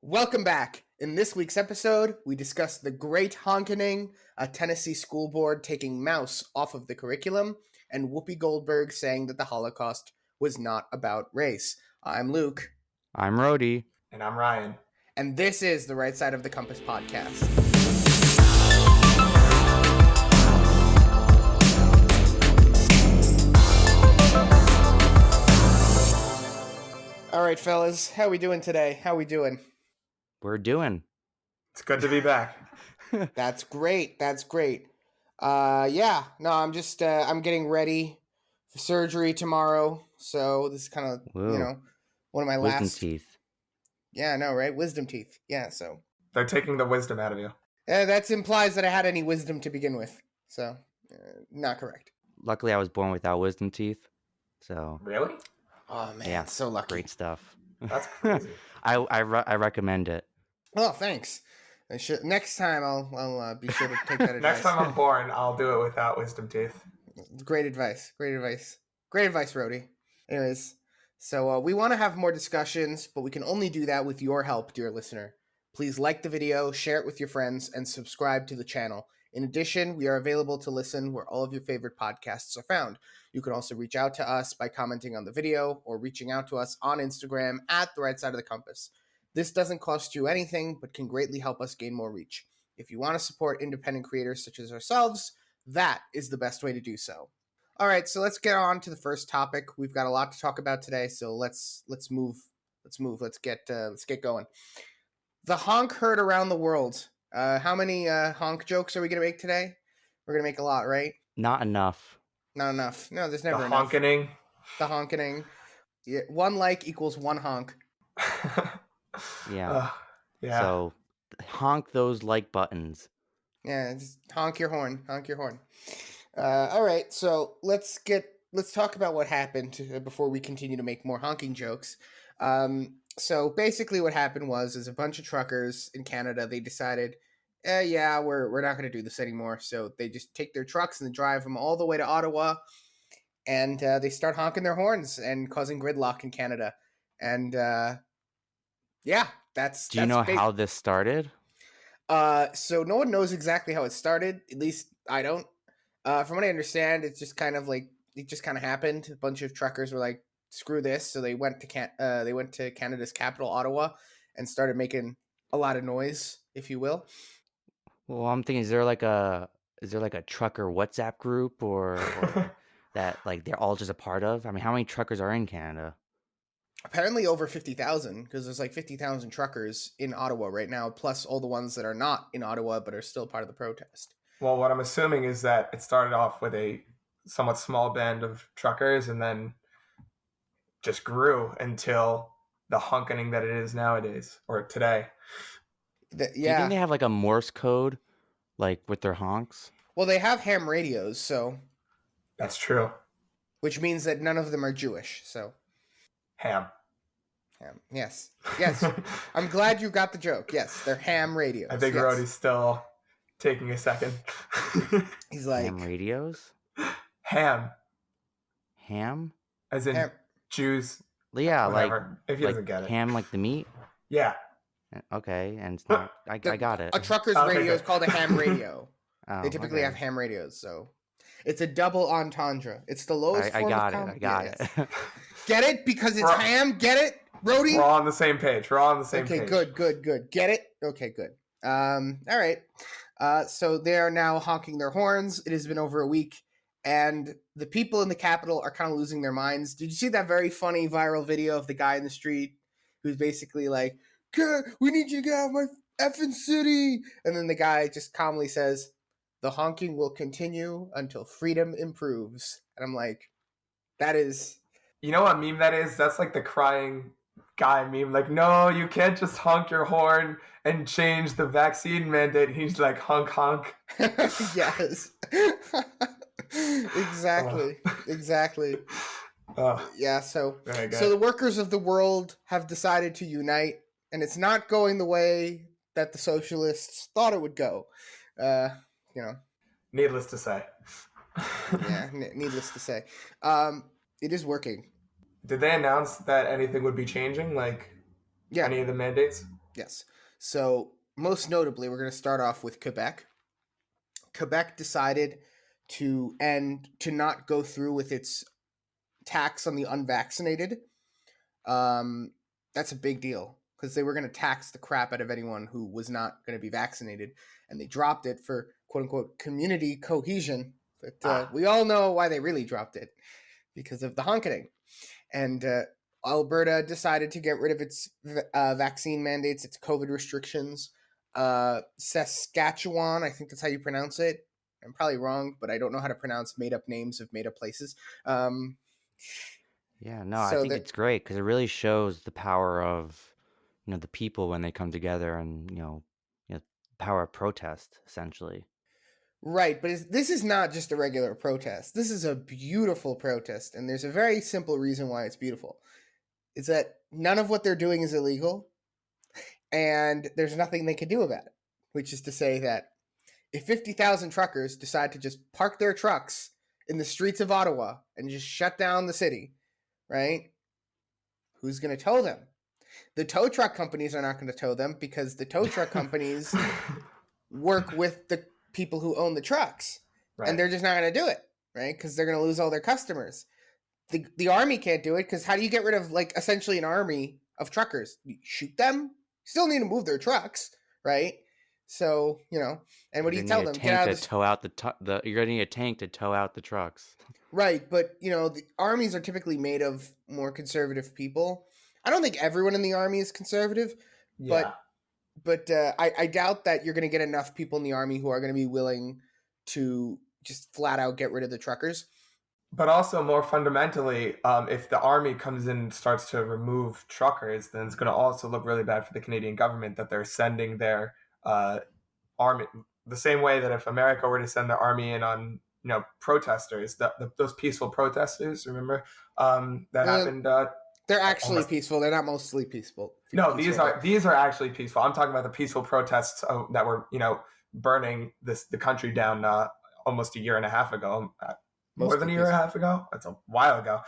Welcome back. In this week's episode, we discuss the Great Honkening, a Tennessee school board taking mouse off of the curriculum, and Whoopi Goldberg saying that the Holocaust was not about race. I'm Luke. I'm Rody. And I'm Ryan. And this is the Right Side of the Compass podcast. All right, fellas, how we doing today? How we doing? We're doing. It's good to be back. That's great. That's great. I'm getting ready for surgery tomorrow. So this is kind of, one of my Wisdom last teeth. Yeah, I know, right? Wisdom teeth. Yeah, so They're taking the wisdom out of you. that implies that I had any wisdom to begin with. So, not correct. Luckily, I was born without wisdom teeth. So. Really? Oh man, yeah, so lucky. Great stuff. That's crazy. I recommend it. Oh, thanks. Next time I'll be sure to take that advice. Next time I'm born, I'll do it without wisdom teeth. Great advice. Great advice. Great advice, Rody. Anyways, so we want to have more discussions, but we can only do that with your help, dear listener. Please like the video, share it with your friends, and subscribe to the channel. In addition, we are available to listen where all of your favorite podcasts are found. You can also reach out to us by commenting on the video or reaching out to us on Instagram at The Right Side of the Compass. This doesn't cost you anything, but can greatly help us gain more reach. If you want to support independent creators such as ourselves, that is the best way to do so. All right, so let's get on to the first topic. We've got a lot to talk about today, so let's move. Let's get going. The honk heard around the world. How many honk jokes are we gonna make today? We're gonna make a lot, right? Not enough. Not enough. No, there's never The enough. honkening. The honkening. Yeah, one like equals one honk. Yeah. Yeah. So honk those like buttons. Yeah, just honk your horn. Honk your horn. All right, so let's talk about what happened before we continue to make more honking jokes. So basically what happened is a bunch of truckers in Canada, they decided, we're not going to do this anymore. So they just take their trucks and drive them all the way to Ottawa, and they start honking their horns and causing gridlock in Canada. And Do you know how this started? So no one knows exactly how it started. At least I don't. From what I understand, it's just kind of like it just kind of happened. A bunch of truckers were like, "Screw this!" So they went to Canada's capital, Ottawa, and started making a lot of noise, if you will. Well, I'm thinking, is there like a trucker WhatsApp group or that like they're all just a part of? I mean, how many truckers are in Canada? Apparently over 50,000, because there's like 50,000 truckers in Ottawa right now, plus all the ones that are not in Ottawa but are still part of the protest. Well, what I'm assuming is that it started off with a somewhat small band of truckers and then just grew until the honkening that it is nowadays or today. Do you think they have like a Morse code, like with their honks? Well, they have ham radios, so That's true. which means that none of them are Jewish. So Ham. Yes. I'm glad you got the joke. Yes, they're ham radios. I think Rody's still taking a second. He's like ham radios. Ham. As in ham. Jews. Yeah, whatever, if he doesn't get it. Ham, like the meat. Yeah. Okay, and it's not. I got it. A trucker's radio is called a ham radio. Oh, they typically have ham radios, so it's a double entendre. It's the lowest form of comedy. I got it. Get it? Because it's ham? Get it, Rody? We're all on the same page. Okay, good. Get it? Okay, good. All right. So they are now honking their horns. It has been over a week, and the people in the Capitol are kind of losing their minds. Did you see that very funny viral video of the guy in the street who's basically like, "We need you to get out of my effing city," and then the guy just calmly says, "The honking will continue until freedom improves." And I'm like, that is... You know what meme that is? That's like the crying guy meme. Like, no, you can't just honk your horn and change the vaccine mandate. He's like, honk, honk. Yes. Exactly. Yeah, so the workers of the world have decided to unite, and it's not going the way that the socialists thought it would go. Needless to say. Yeah, needless to say. It is working. Did they announce that anything would be changing? Like, any of the mandates? Yes. So most notably, we're going to start off with Quebec. Quebec decided to not go through with its tax on the unvaccinated. That's a big deal because they were going to tax the crap out of anyone who was not going to be vaccinated, and they dropped it for quote unquote community cohesion. But we all know why they really dropped it, because of the honkening. And Alberta decided to get rid of its vaccine mandates, its COVID restrictions. Saskatchewan, I think that's how you pronounce it. I'm probably wrong, but I don't know how to pronounce made-up names of made-up places. Yeah, no, I So think that it's great because it really shows the power of, the people when they come together and, power of protest, essentially. right, but this is not just a regular protest. This is a beautiful protest, and there's a very simple reason why it's beautiful. It's that none of what they're doing is illegal, and there's nothing they can do about it, which is to say that if 50,000 truckers decide to just park their trucks in the streets of Ottawa and just shut down the city, right? Who's going to tow them? The tow truck companies are not going to tow them because the tow truck companies work with the people who own the trucks, Right. and they're just not going to do it, right? Because they're going to lose all their customers. The army can't do it because how do you get rid of like essentially an army of truckers? You shoot them? Still need to move their trucks, right? So and what do you tell them? Get out of the tow out you're gonna need a tank to tow out the trucks. right, but the armies are typically made of more conservative people. I don't think everyone in the army is conservative, Yeah. but I doubt that you're going to get enough people in the army who are going to be willing to just flat out get rid of the truckers. But also more fundamentally, if the army comes in and starts to remove truckers, then it's going to also look really bad for the Canadian government that they're sending their army the same way that if America were to send their army in on protesters, those peaceful protesters, remember that happened. They're actually peaceful. They're not mostly peaceful. No, these are actually peaceful. I'm talking about the peaceful protests that were burning the country down almost a year and a half ago. More than a year and a half ago. That's a while ago.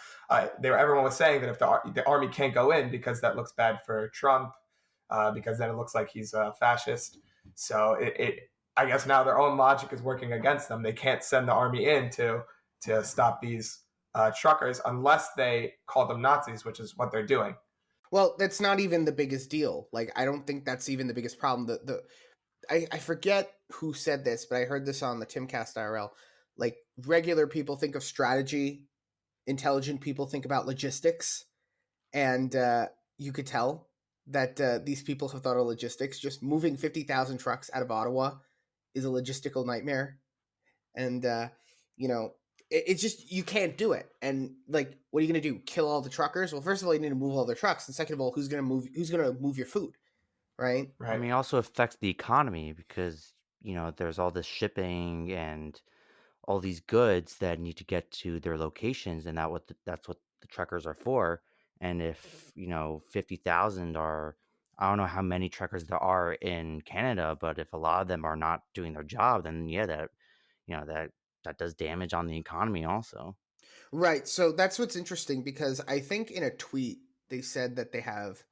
Everyone was saying that if the army can't go in because that looks bad for Trump, because then it looks like he's a fascist. So I guess now their own logic is working against them. They can't send the army in to stop these truckers unless they call them Nazis, which is what they're doing. Well, that's not even the biggest deal. Like, I don't think that's even the biggest problem. I forget who said this, but I heard this on the Timcast IRL. Like, regular people think of strategy, intelligent people think about logistics, and you could tell that these people have thought of logistics. Just moving 50,000 trucks out of Ottawa is a logistical nightmare, and it's just you can't do it. And like, what are you going to do? Kill all the truckers? Well, first of all, you need to move all their trucks, and second of all, who's going to move your food? Right. I mean, it also affects the economy because, there's all this shipping and all these goods that need to get to their locations, and that's what the truckers are for. And if, 50,000 are, I don't know how many truckers there are in Canada, but if a lot of them are not doing their job, then yeah, that does damage on the economy also. Right. So that's what's interesting, because I think in a tweet they said that they have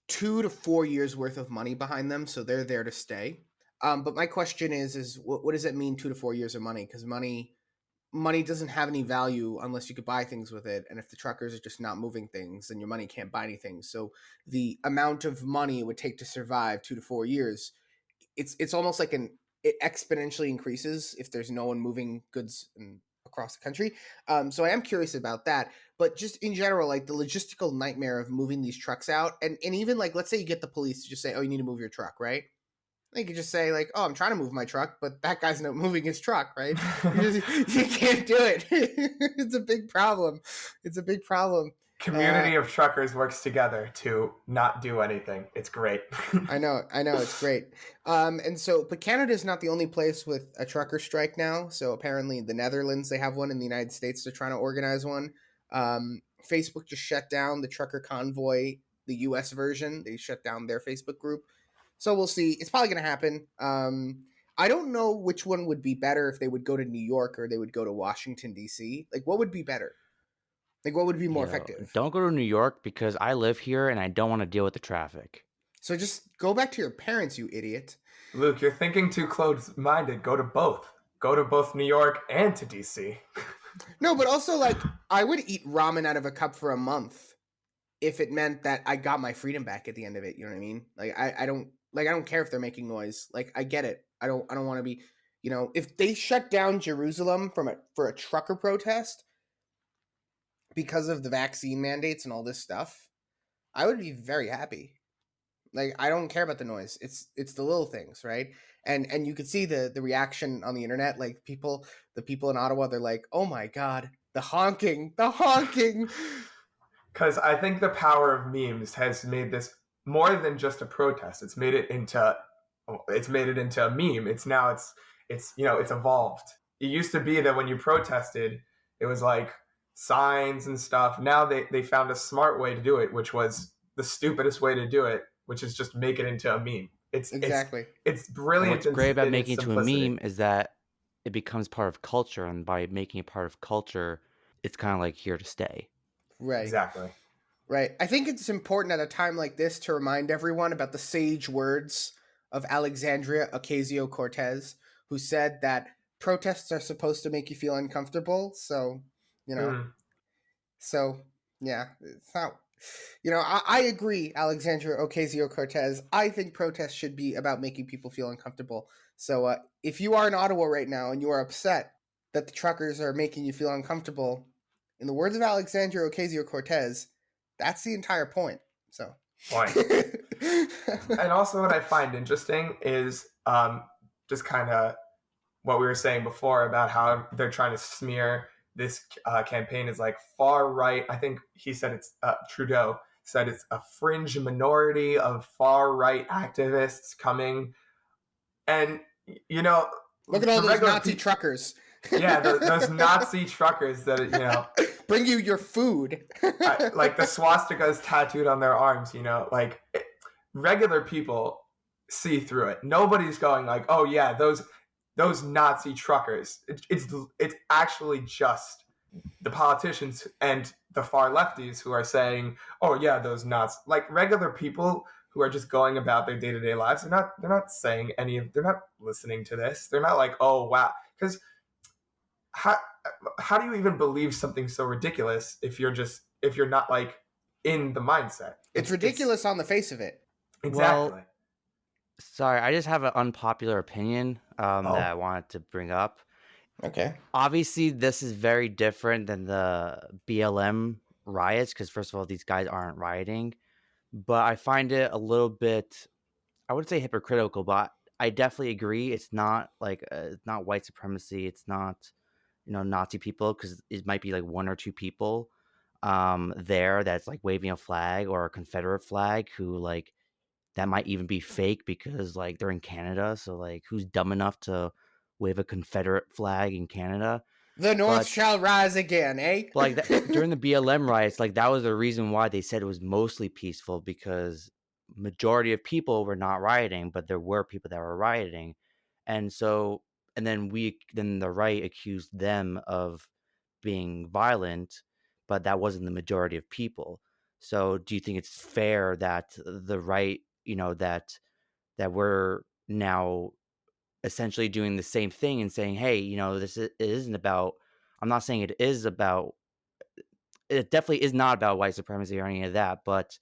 2 to 4 years worth of money behind them, so they're there to stay. But my question is what does it mean 2 to 4 years of money? Because money doesn't have any value unless you could buy things with it, and if the truckers are just not moving things, then your money can't buy anything. So the amount of money it would take to survive 2 to 4 years, it's almost like it exponentially increases if there's no one moving goods across the country. So I am curious about that. But just in general, like the logistical nightmare of moving these trucks out, and even like, let's say you get the police to just say, oh, you need to move your truck, right? They could just say like, oh, I'm trying to move my truck, but that guy's not moving his truck, right? You can't do it. It's a big problem. Community of truckers works together to not do anything. It's great. I know, it's great. But Canada is not the only place with a trucker strike now. So apparently the Netherlands, they have one. In the United States, they're trying to organize one. Facebook just shut down the Trucker Convoy, the US version. They shut down their Facebook group. So we'll see. It's probably going to happen. I don't know which one would be better, if they would go to New York or they would go to Washington, D.C. Like, what would be better? Like, what would be more effective? Don't go to New York because I live here and I don't want to deal with the traffic. So just go back to your parents, you idiot. Luke, you're thinking too close-minded. Go to both. Go to both New York and to DC. No, but also, like, I would eat ramen out of a cup for a month if it meant that I got my freedom back at the end of it. You know what I mean? Like, I don't care if they're making noise. Like, I get it. I don't want to be, if they shut down Jerusalem for a trucker protest because of the vaccine mandates and all this stuff, I would be very happy. Like, I don't care about the noise. It's the little things, right? And you could see the reaction on the internet. Like, the people in Ottawa, they're like, "Oh my God, the honking!" Because I think the power of memes has made this more than just a protest. It's made it into a meme. It's evolved. It used to be that when you protested, it was like signs and stuff. Now they found a smart way to do it, which was the stupidest way to do it, which is just make it into a meme. Exactly. It's brilliant. And what's great about making it into a meme is that it becomes part of culture, and by making it part of culture, it's kind of like here to stay. Right. Exactly. Right. I think it's important at a time like this to remind everyone about the sage words of Alexandria Ocasio-Cortez, who said that protests are supposed to make you feel uncomfortable. So, So, yeah, it's not... I agree, Alexandria Ocasio-Cortez. I think protests should be about making people feel uncomfortable. So if you are in Ottawa right now and you are upset that the truckers are making you feel uncomfortable, in the words of Alexandria Ocasio-Cortez, that's the entire point. So. Point. And also what I find interesting is just kind of what we were saying before about how they're trying to smear this campaign is like far right. I think he said Trudeau said it's a fringe minority of far right activists coming. And, look at all those Nazi truckers. Yeah, those Nazi truckers that, bring you your food. Like the swastikas tattooed on their arms, regular people see through it. Nobody's going like, oh yeah, those Nazi truckers. It's actually just the politicians and the far lefties who are saying, oh yeah, those Nazis. Like regular people who are just going about their day-to-day lives, they're not saying they're not listening to this. They're not like, oh wow, because how do you even believe something so ridiculous if you're not like in the mindset? It's ridiculous on the face of it. Exactly. Well, sorry, I just have an unpopular opinion that I wanted to bring up. Okay. Obviously, this is very different than the BLM riots because, first of all, these guys aren't rioting. But I find it a little bit, I wouldn't say hypocritical, but I definitely agree. It's not like it's not white supremacy. It's not Nazi people, because it might be like one or two people there that's like waving a flag or a Confederate flag who like that might even be fake because like they're in Canada. So like who's dumb enough to wave a Confederate flag in Canada? The North shall rise again, eh? Like during the BLM riots, like that was the reason why they said it was mostly peaceful, because majority of people were not rioting, but there were people that were rioting. And then the right accused them of being violent, but that wasn't the majority of people. So do you think it's fair that the right, that we're now essentially doing the same thing and saying, hey, it isn't about, I'm not saying it is about, it definitely is not about white supremacy or any of that, but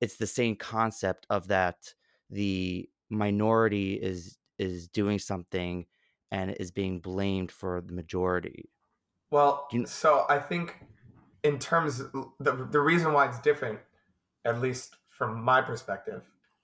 it's the same concept of that the minority is doing something and is being blamed for the majority. Well, so I think in terms of the reason why it's different, at least from my perspective,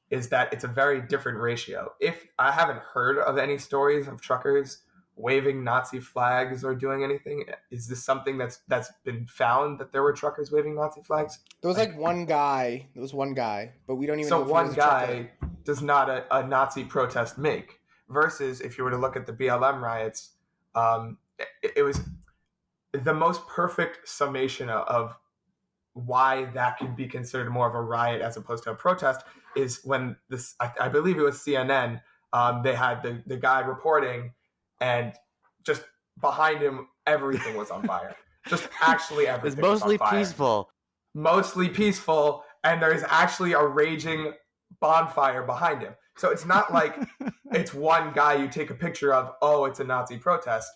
is that it's a very different ratio. If I haven't heard of any stories of truckers waving Nazi flags or doing anything, is this something that's been found that there were truckers waving Nazi flags? There was like one guy. There was one guy, but we don't even. So know if one guy does not a Nazi protest make. Versus if you were to look at the BLM riots, it was the most perfect summation of why that could be considered more of a riot as opposed to a protest is when this, I believe it was CNN, they had the guy reporting, and just behind him, everything was on fire. Just actually everything was mostly on fire. peaceful. Mostly peaceful, and there's actually a raging bonfire behind him. So it's not like it's one guy you take a picture of, oh, it's a Nazi protest.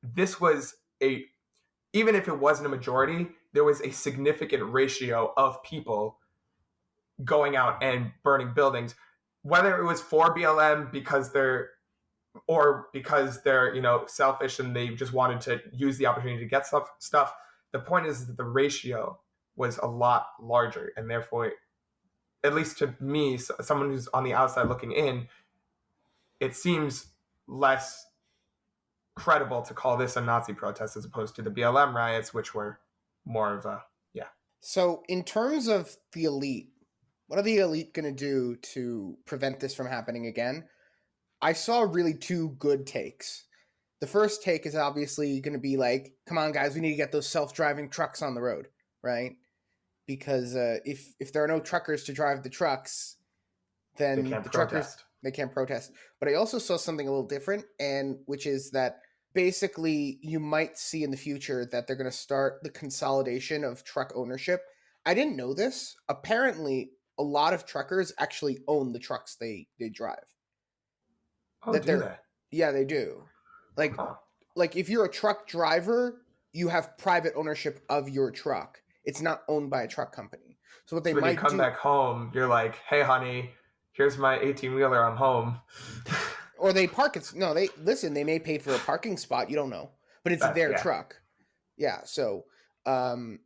This was even if it wasn't a majority, there was a significant ratio of people going out and burning buildings, whether it was for BLM because they're selfish and they just wanted to use the opportunity to get stuff. The point is that the ratio was a lot larger, and therefore, at least to me, someone who's on the outside looking in, it seems less credible to call this a Nazi protest as opposed to the BLM riots, which were more of a, yeah. So in terms of the elite, what are the elite going to do to prevent this from happening again? I saw really two good takes. The first take is obviously going to be like, come on, guys, we need to get those self-driving trucks on the road, right? Because if there are no truckers to drive the trucks, then the truckers, they can't protest. But I also saw something a little different, and which is that basically you might see in the future that they're going to start the consolidation of truck ownership. I didn't know this. Apparently, a lot of truckers actually own the trucks they drive. Oh, do they? Yeah, they do. Like if you're a truck driver, you have private ownership of your truck. It's not owned by a truck company. So what they when might you come back home, you're like, hey, honey, here's my 18-wheeler. I'm home. Or they park it. No, they may pay for a parking spot. You don't know, but it's their truck. Yeah. So, so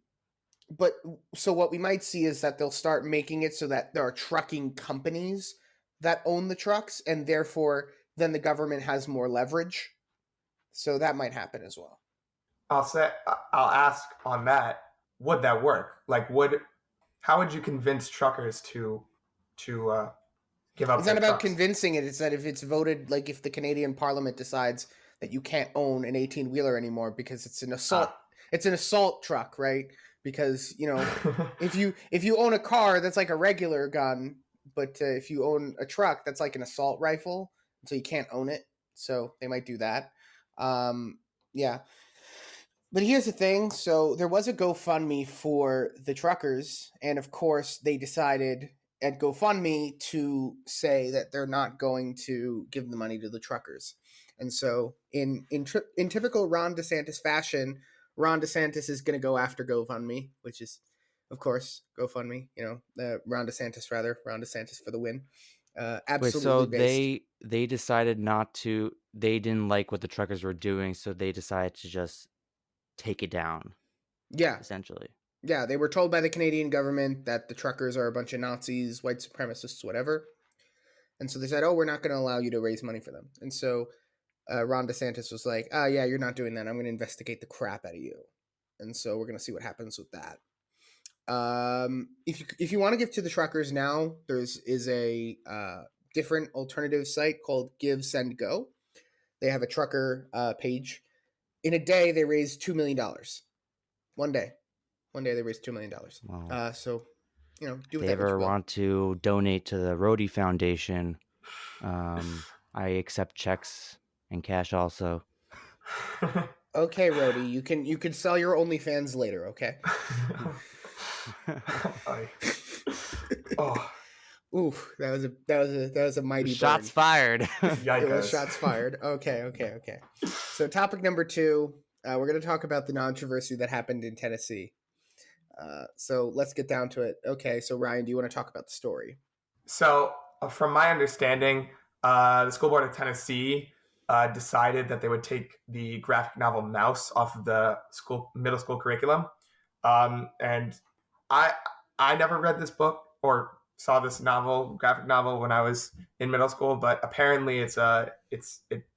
what we might see is that they'll start making it so that there are trucking companies that own the trucks, and therefore then the government has more leverage. So that might happen as well. I'll ask on that. Would that work? Like, how would you convince truckers to give up? It's not about convincing it. It's that if it's voted, like if the Canadian Parliament decides that you can't own an 18-wheeler anymore because it's an assault, it's an assault truck, right? Because if you own a car, that's like a regular gun, but if you own a truck, that's like an assault rifle, so you can't own it. So they might do that. Yeah. But here's the thing. So there was a GoFundMe for the truckers, and of course they decided at GoFundMe to say that they're not going to give the money to the truckers. And so in typical Ron DeSantis fashion, Ron DeSantis is going to go after GoFundMe, which is, of course, GoFundMe, Ron DeSantis for the win. Absolutely. Wait, so they decided not to, they didn't like what the truckers were doing, so they decided to just take it down. Yeah. Essentially. Yeah, they were told by the Canadian government that the truckers are a bunch of Nazis, white supremacists, whatever. And so they said, we're not going to allow you to raise money for them. And so Ron DeSantis was like, yeah, you're not doing that. I'm going to investigate the crap out of you. And so we're going to see what happens with that. If you want to give to the truckers now, is a different alternative site called Give, Send, Go. They have a trucker page. In a day, they raised $2 million. One day they raised $2 million. Wow. So, do with if they ever want to donate to the Rody Foundation, I accept checks and cash also. Okay, Rody, you can sell your OnlyFans later, okay? Oh. Ooh, that was a mighty shots burn. Fired. It was shots fired. Okay. So topic number 2, we're going to talk about the controversy that happened in Tennessee. So let's get down to it. Okay, so Ryan, do you want to talk about the story? So from my understanding, the School Board of Tennessee decided that they would take the graphic novel Mouse off of the middle school curriculum. And I never read this book or saw this graphic novel when I was in middle school, but apparently it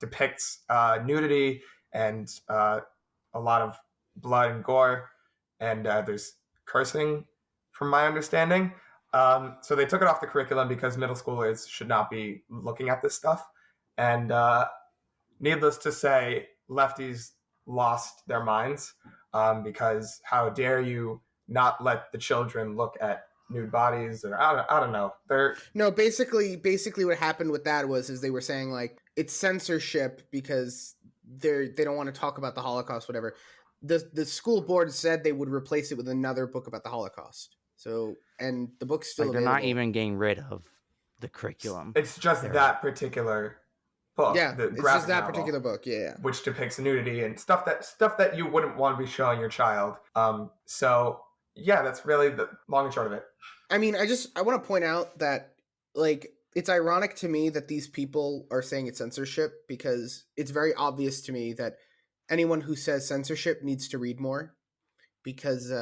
depicts nudity and a lot of blood and gore, and there's cursing, from my understanding. So they took it off the curriculum because middle schoolers should not be looking at this stuff. And needless to say, lefties lost their minds because how dare you not let the children look at nude bodies, or I don't know. No, basically what happened with that is they were saying like it's censorship because they don't want to talk about the Holocaust, whatever. The school board said they would replace it with another book about the Holocaust. So, and the book's still like they're available. not even getting rid of the curriculum. It's just that particular book. Yeah, the it's graphic just that novel, particular book. Yeah. which depicts nudity and stuff that you wouldn't want to be showing your child. So yeah, that's really the long and short of it. I mean, I want to point out that, like, it's ironic to me that these people are saying it's censorship, because it's very obvious to me that anyone who says censorship needs to read more, because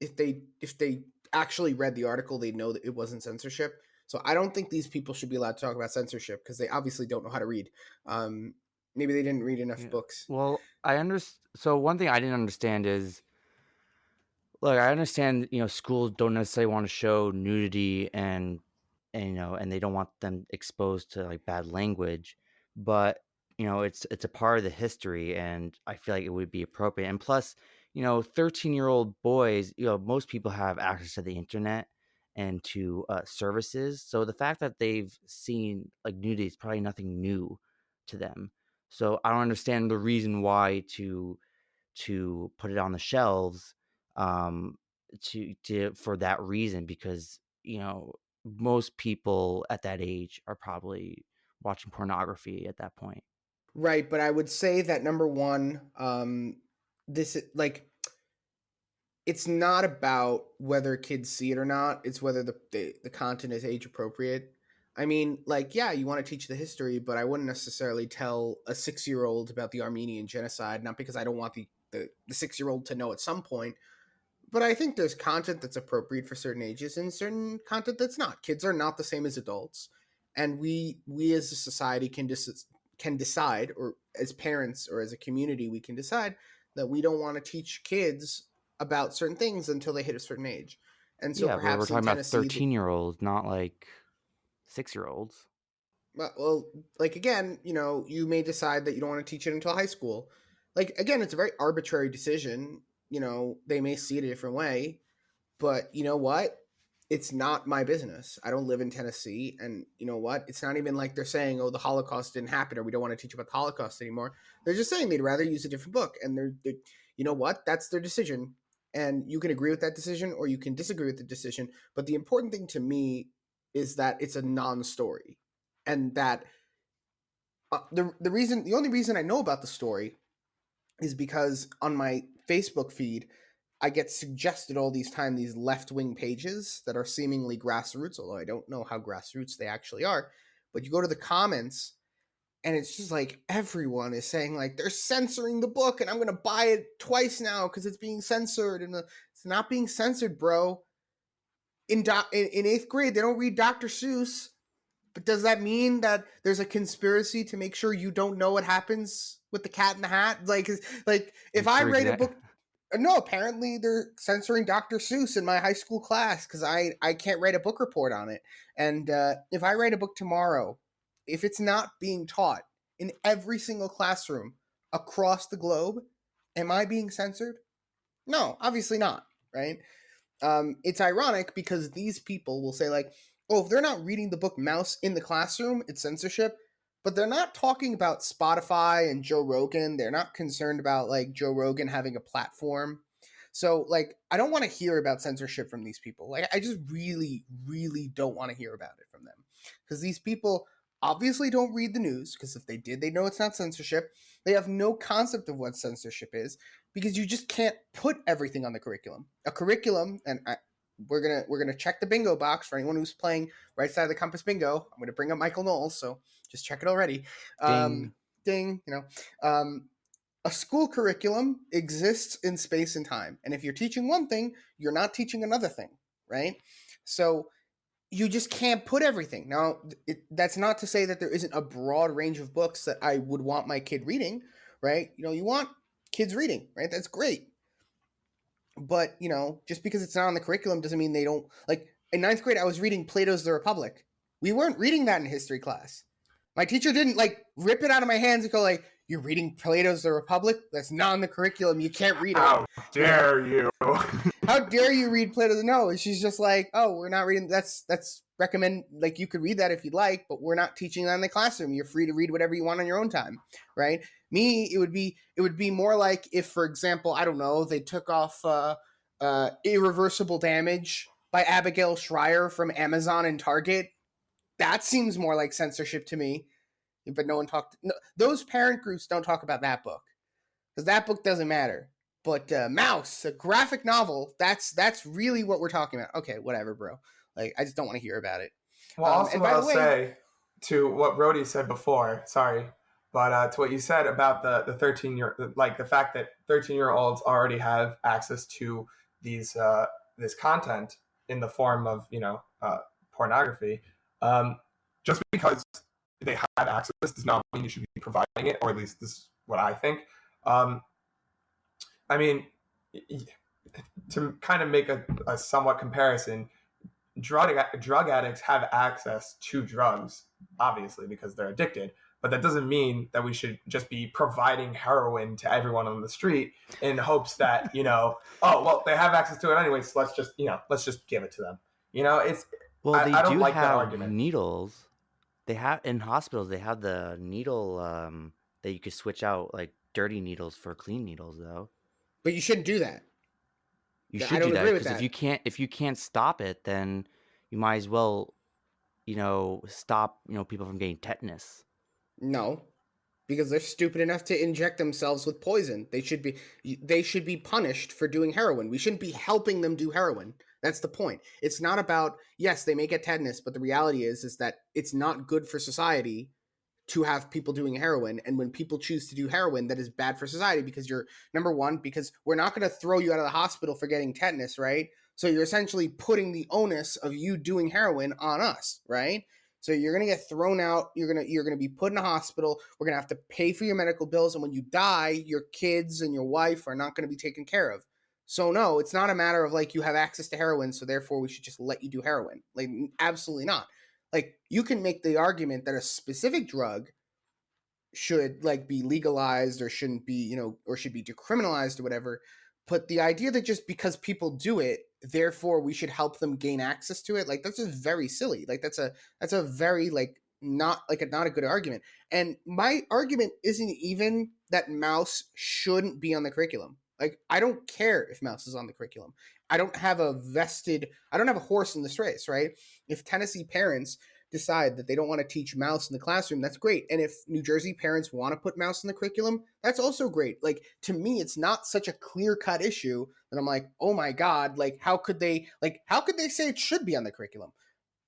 if they actually read the article, they'd know that it wasn't censorship. So I don't think these people should be allowed to talk about censorship, because they obviously don't know how to read. Maybe they didn't read enough books. Well, so one thing I didn't understand is, look, I understand, schools don't necessarily want to show nudity and they don't want them exposed to like bad language, but it's a part of the history, and I feel like it would be appropriate. And plus, 13-year-old boys, most people have access to the internet and to services, so the fact that they've seen like nudity is probably nothing new to them. So I don't understand the reason why to put it on the shelves, um to for that reason, because most people at that age are probably watching pornography at that point. Right, but I would say that, number one, this, like, it's not about whether kids see it or not. It's whether the content is age appropriate. I mean, like, yeah, you want to teach the history, but I wouldn't necessarily tell a 6-year-old about the Armenian genocide, not because I don't want the 6-year-old to know at some point, but I think there's content that's appropriate for certain ages and certain content that's not. Kids are not the same as adults, and we as a society can decide, or as parents or as a community, we can decide that we don't want to teach kids about certain things until they hit a certain age. And so Yeah, but we're perhaps in talking about Tennessee, 13-year-olds, not like 6-year-olds. well, like, again, you may decide that you don't want to teach it until high school. Like, again, it's a very arbitrary decision. They may see it a different way, but you know what? It's not my business. I don't live in Tennessee, and you know what? It's not even like they're saying, "Oh, the Holocaust didn't happen," or "We don't want to teach about the Holocaust anymore." They're just saying they'd rather use a different book, and you know what? That's their decision, and you can agree with that decision or you can disagree with the decision. But the important thing to me is that it's a non-story, and that the only reason I know about the story is because on my Facebook feed, I get suggested all these left-wing pages that are seemingly grassroots, although I don't know how grassroots they actually are. But you go to the comments, and it's just like everyone is saying, like, they're censoring the book, and I'm going to buy it twice now because it's being censored. And it's not being censored, bro. In 8th grade, they don't read Dr. Seuss. But does that mean that there's a conspiracy to make sure you don't know what happens with the Cat in the Hat? Like if I write a book, no, apparently they're censoring Dr. Seuss in my high school class because I can't write a book report on it. And if I write a book tomorrow, if it's not being taught in every single classroom across the globe, am I being censored? No, obviously not, right? It's ironic because these people will say, like, oh, if they're not reading the book Mouse in the classroom, it's censorship. But they're not talking about Spotify and Joe Rogan. They're not concerned about, like, Joe Rogan having a platform. So, like, I don't want to hear about censorship from these people. Like, I just really, really don't want to hear about it from them. Because these people obviously don't read the news, because if they did, they know it's not censorship. They have no concept of what censorship is, because you just can't put everything on the curriculum. A curriculum, and we're gonna check the bingo box for anyone who's playing Right Side of the Compass Bingo. I'm gonna bring up Michael Knowles, so just check it already. Ding. A school curriculum exists in space and time, and if you're teaching one thing, you're not teaching another thing, right? So you just can't put everything. Now, that's not to say that there isn't a broad range of books that I would want my kid reading, right? You want kids reading, right? That's great. But, just because it's not on the curriculum doesn't mean they don't. Like, in 9th grade, I was reading Plato's The Republic. We weren't reading that in history class. My teacher didn't, like, rip it out of my hands and go, like, you're reading Plato's The Republic? That's not on the curriculum. You can't read it. How dare you? How dare you read Plato's? No, she's just like, oh, we're not reading. That's recommend, like, you could read that if you'd like, but we're not teaching that in the classroom. You're free to read whatever you want on your own time, right? Me, it would be more like if, for example, I don't know, they took off irreversible damage by Abigail Schreier from Amazon and Target. That seems more like censorship to me. But no one talked. No, those parent groups don't talk about that book because that book doesn't matter. But Mouse, a graphic novel, that's really what we're talking about. Okay, whatever, bro. Like, I just don't want to hear about it. Well, also what I'll say to what Rody said before, sorry, but to what you said about the 13-year, like the fact that 13-year-olds already have access to these this content in the form of pornography. Just because they have access does not mean you should be providing it, or at least this is what I think. I mean, to kind of make a somewhat comparison, drug addicts have access to drugs, obviously, because they're addicted. But that doesn't mean that we should just be providing heroin to everyone on the street in hopes that, oh, well, they have access to it anyway, so let's just give it to them. It's I don't like that argument. Needles. They have in hospitals. They have the needle that you could switch out, like dirty needles for clean needles, though. But you shouldn't do that. You should do that because if you can't stop it, then you might as well, stop people from getting tetanus. No, because they're stupid enough to inject themselves with poison. They should be punished for doing heroin. We shouldn't be helping them do heroin. That's the point. It's not about, yes, they may get tetanus, but the reality is that it's not good for society to have people doing heroin. And when people choose to do heroin, that is bad for society because you're, number one, because we're not going to throw you out of the hospital for getting tetanus, right? So you're essentially putting the onus of you doing heroin on us, right? So you're going to get thrown out. You're going to be put in a hospital. We're going to have to pay for your medical bills. And when you die, your kids and your wife are not going to be taken care of. So no, it's not a matter of like you have access to heroin, so therefore we should just let you do heroin. Like, absolutely not. Like, you can make the argument that a specific drug should like be legalized or shouldn't be, or should be decriminalized or whatever. But the idea that just because people do it, therefore we should help them gain access to it, like that's just very silly. Like that's a very not a good argument. And my argument isn't even that Mouse shouldn't be on the curriculum. Like, I don't care if Mouse is on the curriculum. I don't have a horse in this race, right? If Tennessee parents decide that they don't want to teach Mouse in the classroom, that's great. And if New Jersey parents want to put Mouse in the curriculum, that's also great. Like, to me, it's not such a clear-cut issue that I'm like, oh my God, like, how could they say it should be on the curriculum?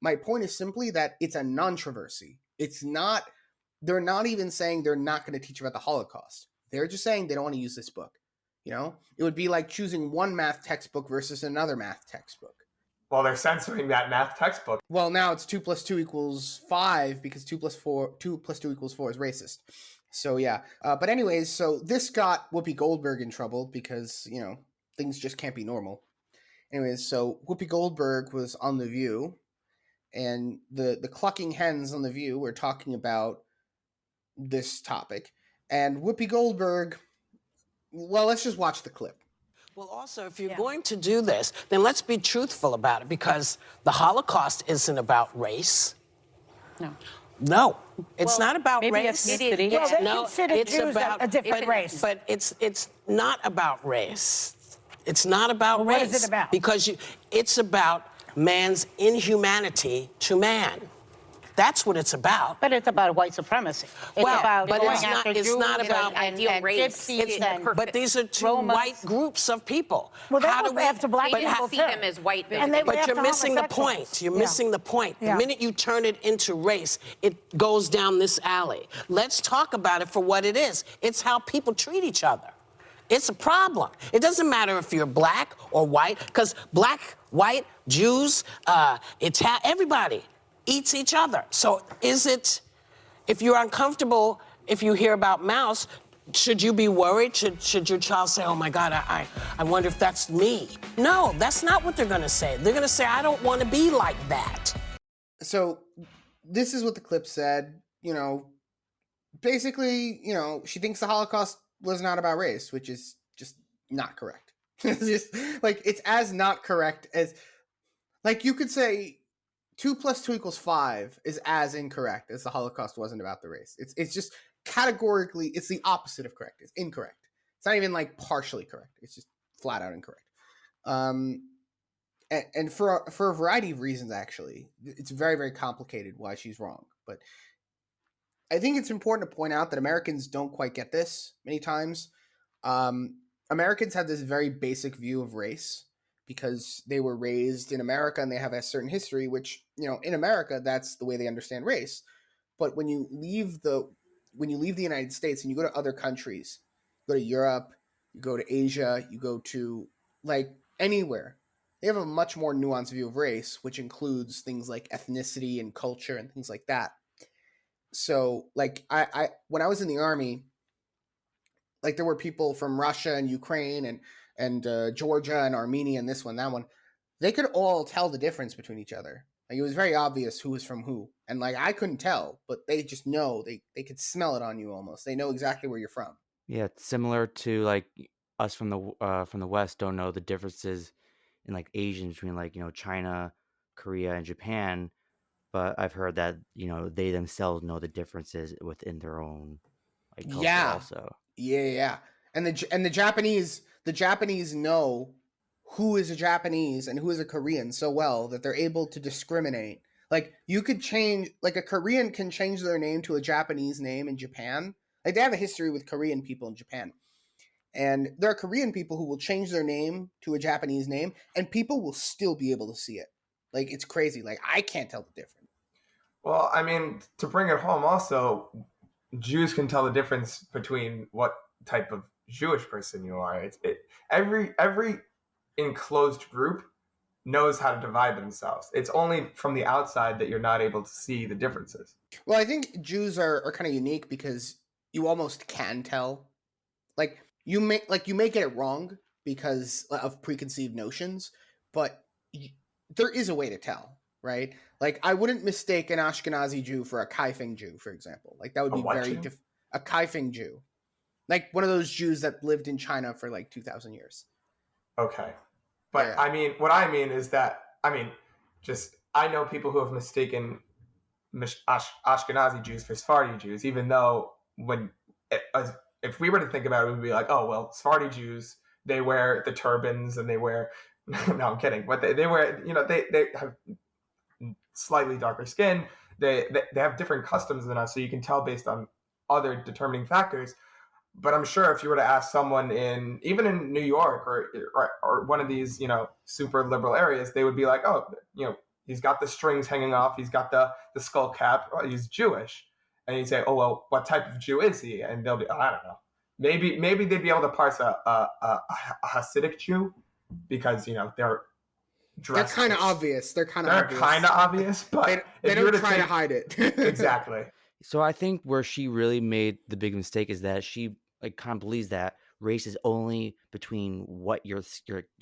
My point is simply that it's a non-controversy. They're not even saying they're not going to teach about the Holocaust. They're just saying they don't want to use this book. It would be like choosing one math textbook versus another math textbook. Well, they're censoring that math textbook. Well, now it's 2 + 2 = 5 because 2 + 2 = 4 is racist. So yeah. But anyways, so this got Whoopi Goldberg in trouble because, things just can't be normal. Anyways, so Whoopi Goldberg was on The View, and the clucking hens on The View were talking about this topic. And Whoopi Goldberg, well, let's just watch the clip. Well, also, if you're going to do this, then let's be truthful about it, because the Holocaust isn't about race. No, it's not about race. Ethnicity. It's about a different race. But it's not about race. It's not about race. What is it about? Because it's about man's inhumanity to man. That's what it's about. But it's about white supremacy. It's about but going it's not. after It's Jews not about and race. gypsies But these are two Romans. white groups of people. Well, they were after black They people didn't see too. them as white. And they were But after you're missing the homosexuals. point. You're missing the point. The minute you turn it into race, it goes down this alley. Let's talk about it for what it is. It's how people treat each other. It's a problem. It doesn't matter if you're black or white, because black, white, Jews, everybody eats each other. So if you're uncomfortable, if you hear about Mouse, should you be worried? Should your child say, oh my God, I wonder if that's me? No, that's not what they're gonna say. They're gonna say, I don't wanna be like that. So this is what the clip said, basically, she thinks the Holocaust was not about race, which is just not correct. It's just, it's as not correct as, you could say 2 + 2 = 5 is as incorrect as the Holocaust wasn't about the race. It's just categorically, it's the opposite of correct. It's incorrect. It's not even partially correct. It's just flat out incorrect. and for a variety of reasons, actually. It's very, very complicated why she's wrong. But I think it's important to point out that Americans don't quite get this many times. Americans have this very basic view of race because they were raised in America and they have a certain history, which, in America, that's the way they understand race. But when you leave the United States and you go to other countries, you go to Europe, you go to Asia, you go to anywhere, they have a much more nuanced view of race, which includes things like ethnicity and culture and things like that. So I when I was in the Army, there were people from Russia and Ukraine and Georgia and Armenia and this one, that one. They could all tell the difference between each other. It was very obvious who was from who. And I couldn't tell, but they just know. They could smell it on you almost. They know exactly where you're from. Yeah, it's similar to us from the West don't know the differences in Asians between China, Korea, and Japan. But I've heard that they themselves know the differences within their own culture also. Yeah. And the Japanese know who is a Japanese and who is a Korean so well that they're able to discriminate. You could change, a Korean can change their name to a Japanese name in Japan. They have a history with Korean people in Japan. And there are Korean people who will change their name to a Japanese name and people will still be able to see it. It's crazy. I can't tell the difference. Well, I mean, to bring it home also, Jews can tell the difference between what type of Jewish person you are. Every enclosed group knows how to divide themselves. It's only from the outside that you're not able to see the differences. Well, I think Jews are kind of unique because you almost can tell. You may get it wrong because of preconceived notions, but there is a way to tell, right? I wouldn't mistake an Ashkenazi Jew for a Kaifeng Jew, for example. That would be very different. A Kaifeng Jew, one of those Jews that lived in China for 2,000 years. Okay, but yeah. I mean, what I mean is that I know people who have mistaken Ashkenazi Jews for Sephardi Jews, even though if we were to think about it, we'd be like, oh, well, Sephardi Jews, they wear the turbans and they wear, no, I'm kidding. But they wear, they have slightly darker skin. They have different customs than us. So you can tell based on other determining factors. But I'm sure if you were to ask someone even in New York or one of these, super liberal areas, they would be like, oh, he's got the strings hanging off. He's got the skull cap. Oh, he's Jewish. And you say, oh, well, what type of Jew is he? And they'll be, oh, I don't know. Maybe they'd be able to parse a Hasidic Jew because, they're dressed. They're kind of obvious. They're kind of obvious, but they don't try to hide it. Exactly. So I think where she really made the big mistake is that she kind of believes that race is only between what your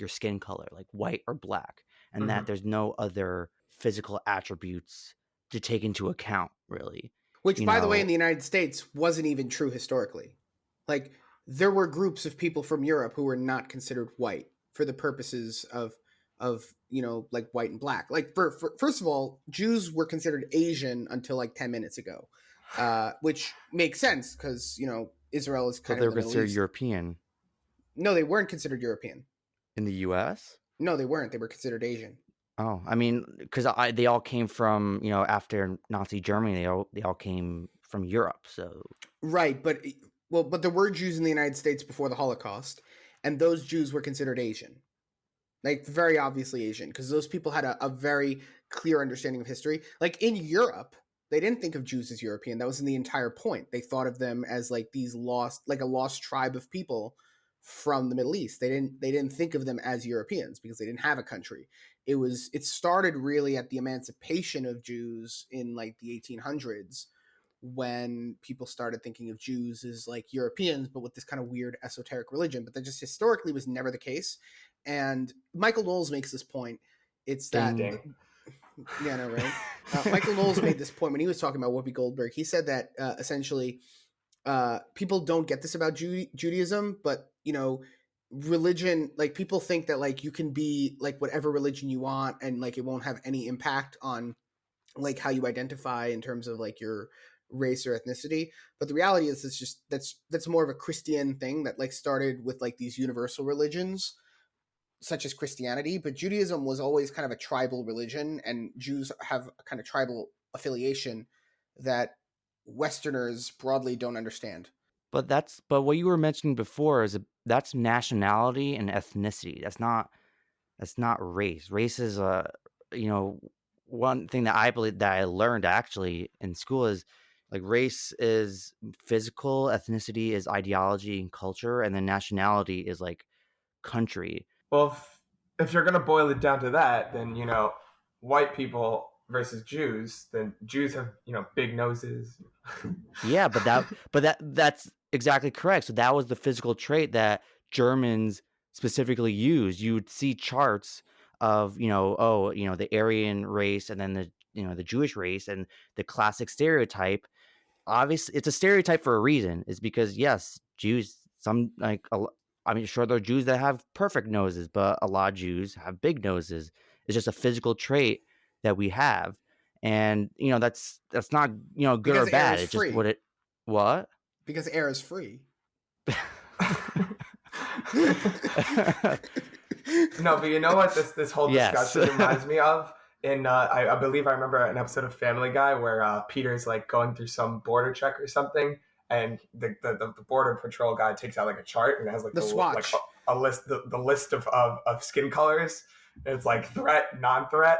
skin color, white or black, and that there's no other physical attributes to take into account, really. Which, by the way, in the United States wasn't even true historically. There were groups of people from Europe who were not considered white for the purposes of white and black. First of all, Jews were considered Asian until 10 minutes ago, which makes sense because Israel is kind of. So they were considered European. No, they weren't considered European. In the U.S.? No, they weren't. They were considered Asian. Oh, I mean, because they all came from after Nazi Germany, they all came from Europe. So right, but there were Jews in the United States before the Holocaust, and those Jews were considered Asian, very obviously Asian, because those people had a very clear understanding of history. In Europe, they didn't think of Jews as European. That wasn't the entire point. They thought of them as these lost, a lost tribe of people from the Middle East. They didn't think of them as Europeans because they didn't have a country. It started really at the emancipation of Jews in the 1800s when people started thinking of Jews as Europeans, but with this kind of weird esoteric religion. But that just historically was never the case. And Michael Knowles makes this point. It's that, yeah, no, right? Michael Knowles made this point when he was talking about Whoopi Goldberg. He said that essentially people don't get this about Judaism, but religion, people think that you can be whatever religion you want and it won't have any impact on how you identify in terms of your race or ethnicity. But the reality is it's just that's more of a Christian thing that started with these universal religions such as Christianity, but Judaism was always kind of a tribal religion, and Jews have a kind of tribal affiliation that Westerners broadly don't understand. But what you were mentioning before is that's nationality and ethnicity. That's not race. Race is one thing that I believe that I learned actually in school is like race is physical, ethnicity is ideology and culture, and then nationality is like country. Well, if you're gonna boil it down to that, then white people versus Jews, then Jews have big noses. Yeah, that's exactly correct. So that was the physical trait that Germans specifically used. You would see charts of, the Aryan race and then the Jewish race, and the classic stereotype. Obviously, it's a stereotype for a reason. It's because yes, Jews, sure there are Jews that have perfect noses, but a lot of Jews have big noses. It's just a physical trait that we have. And that's not good Because or air bad. is It's just free. what? Because air is free. No, but you know what this whole discussion Yes. reminds me of? And I believe I remember an episode of Family Guy where Peter's like going through some border check or something, and the border patrol guy takes out like a chart and it has like The swatch. like a list the list of skin colors. And it's like threat, non-threat.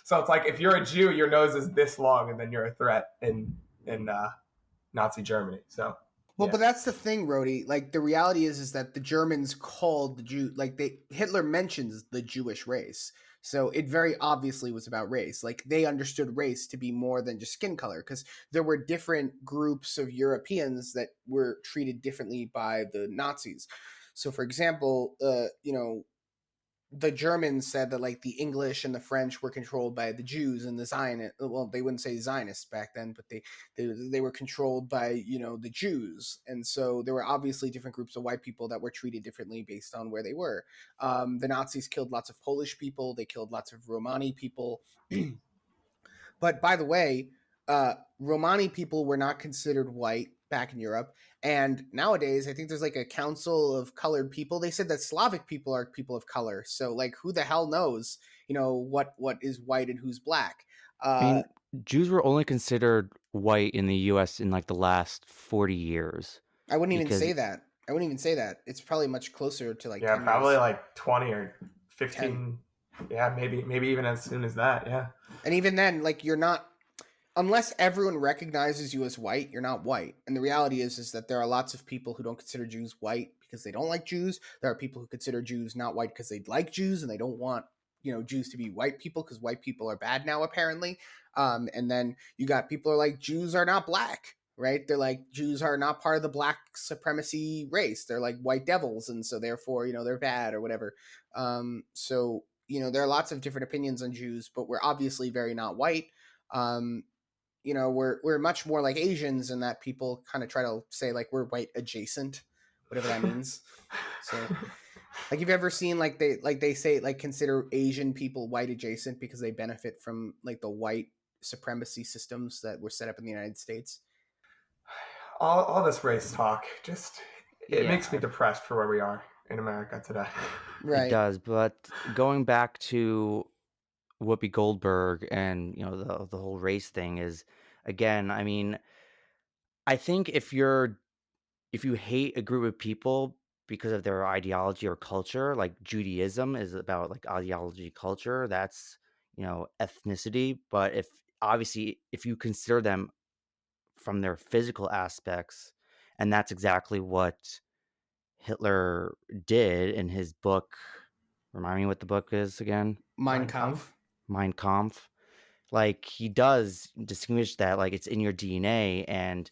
So it's like if you're a Jew, your nose is this long, and then you're a threat in Nazi Germany. So. Well, but that's the thing, Rody. Like the reality is that the Germans called the Jew, Hitler mentions the Jewish race. So it very obviously was about race. Like they understood race to be more than just skin color, because there were different groups of Europeans that were treated differently by the Nazis. So for example, the Germans said that like the English and the French were controlled by the Jews, and the Zionists, well, they wouldn't say Zionists back then, but they were controlled by, the Jews. And so there were obviously different groups of white people that were treated differently based on where they were. The Nazis killed lots of Polish people. They killed lots of Romani people. But by the way, Romani people were not considered white back in Europe. And nowadays, I think there's like a council of colored people. They said that Slavic people are people of color. So like, who the hell knows, what is white and who's black? Jews were only considered white in the U.S. in like the last 40 years. I wouldn't even say that. It's probably much closer to like 10 probably years. Like 20 or 15. 10. Yeah, maybe even as soon as that. Yeah. And even then, like you're not, unless everyone recognizes you as white, you're not white. And the reality is that there are lots of people who don't consider Jews white because they don't like Jews. There are people who consider Jews not white because they like Jews and they don't want, Jews to be white people because white people are bad now, apparently. And then you got people who are like, Jews are not black, right? They're like, Jews are not part of the black supremacy race. They're like white devils. And so therefore, they're bad or whatever. So, there are lots of different opinions on Jews, but we're obviously very not white. We're much more like Asians in that people kind of try to say like we're white adjacent, whatever that means. So like you've ever seen like they say like consider Asian people white adjacent because they benefit from like the white supremacy systems that were set up in the United States. All this race talk it makes me depressed for where we are in America today. Right. It does, but going back to Whoopi Goldberg and the whole race thing is, again, I mean, I think if you hate a group of people because of their ideology or culture, like Judaism is about like ideology, culture, that's ethnicity. But if you consider them from their physical aspects, and that's exactly what Hitler did in his book. Remind me what the book is again? Mein Kampf. Mein Kampf. Like he does distinguish that like it's in your DNA, and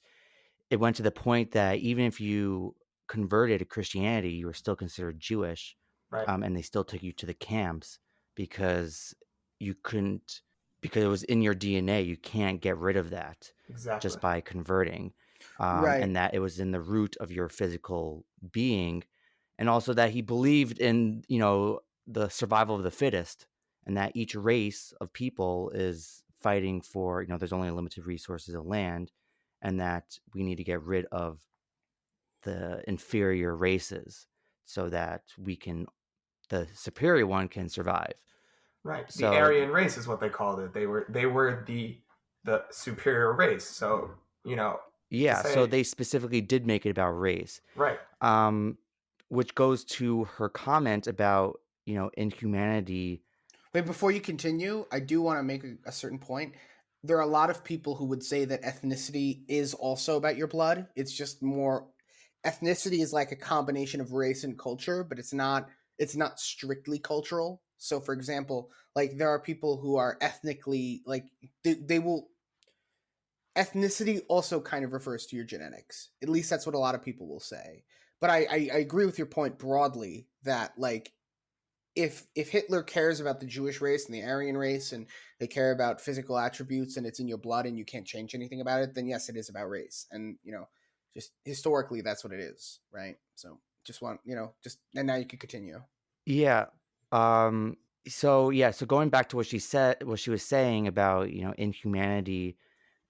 it went to the point that even if you converted to Christianity, you were still considered Jewish, right? And they still took you to the camps because you couldn't, because it was in your DNA. You can't get rid of that just by converting, right? And that it was in the root of your physical being, and also that he believed in the survival of the fittest, and that each race of people is fighting for there's only limited resources of land, and that we need to get rid of the inferior races so that the superior one can survive. Right. So the Aryan race is what they called it. They were the superior race. So, yeah, so they specifically did make it about race. Right. Which goes to her comment about, inhumanity. Wait, before you continue, I do want to make a certain point. There are a lot of people who would say that ethnicity is also about your blood. It's just more, ethnicity is like a combination of race and culture, but it's not strictly cultural. So for example, like there are people who are ethnically, like they will, ethnicity also kind of refers to your genetics. At least that's what a lot of people will say. But I agree with your point broadly that like if Hitler cares about the Jewish race and the Aryan race and they care about physical attributes and it's in your blood and you can't change anything about it, then yes, it is about race. And, just historically, that's what it is, right? So just want, and now you can continue. Yeah. So going back to what she was saying about, inhumanity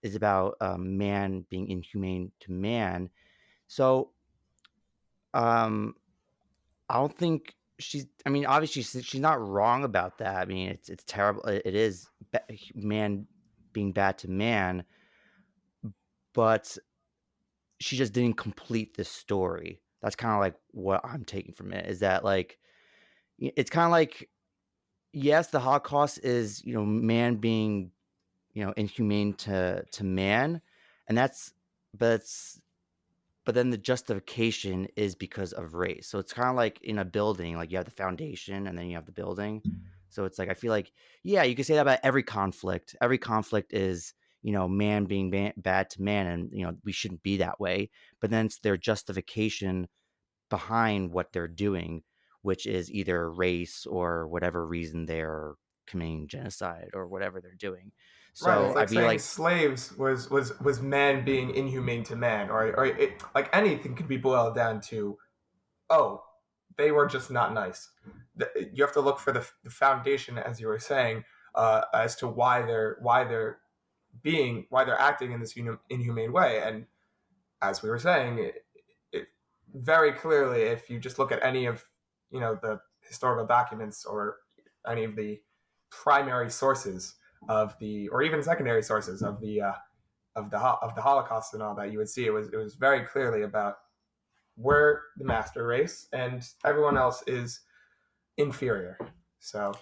is about man being inhumane to man. So I don't think obviously she's not wrong about that. I mean, it's terrible. It is man being bad to man, but she just didn't complete the story. That's kind of like what I'm taking from it, is that like, it's kind of like, yes, the Holocaust is, man being, inhumane to man. And but then the justification is because of race. So it's kind of like in a building, like you have the foundation and then you have the building. So it's like, I feel like, yeah, you can say that about every conflict. Every conflict is, man being bad to man, and, we shouldn't be that way. But then it's their justification behind what they're doing, which is either race or whatever reason they're committing genocide or whatever they're doing. So right, it's like I'd be saying like, slaves was man being inhumane to man, or it, like anything could be boiled down to, oh, they were just not nice. You have to look for the foundation, as you were saying, as to why they're acting in this inhumane way. And as we were saying, it very clearly, if you just look at any of the historical documents or any of the primary sources of or even secondary sources of the Holocaust and all that, you would see it was very clearly about we're the master race and everyone else is inferior. So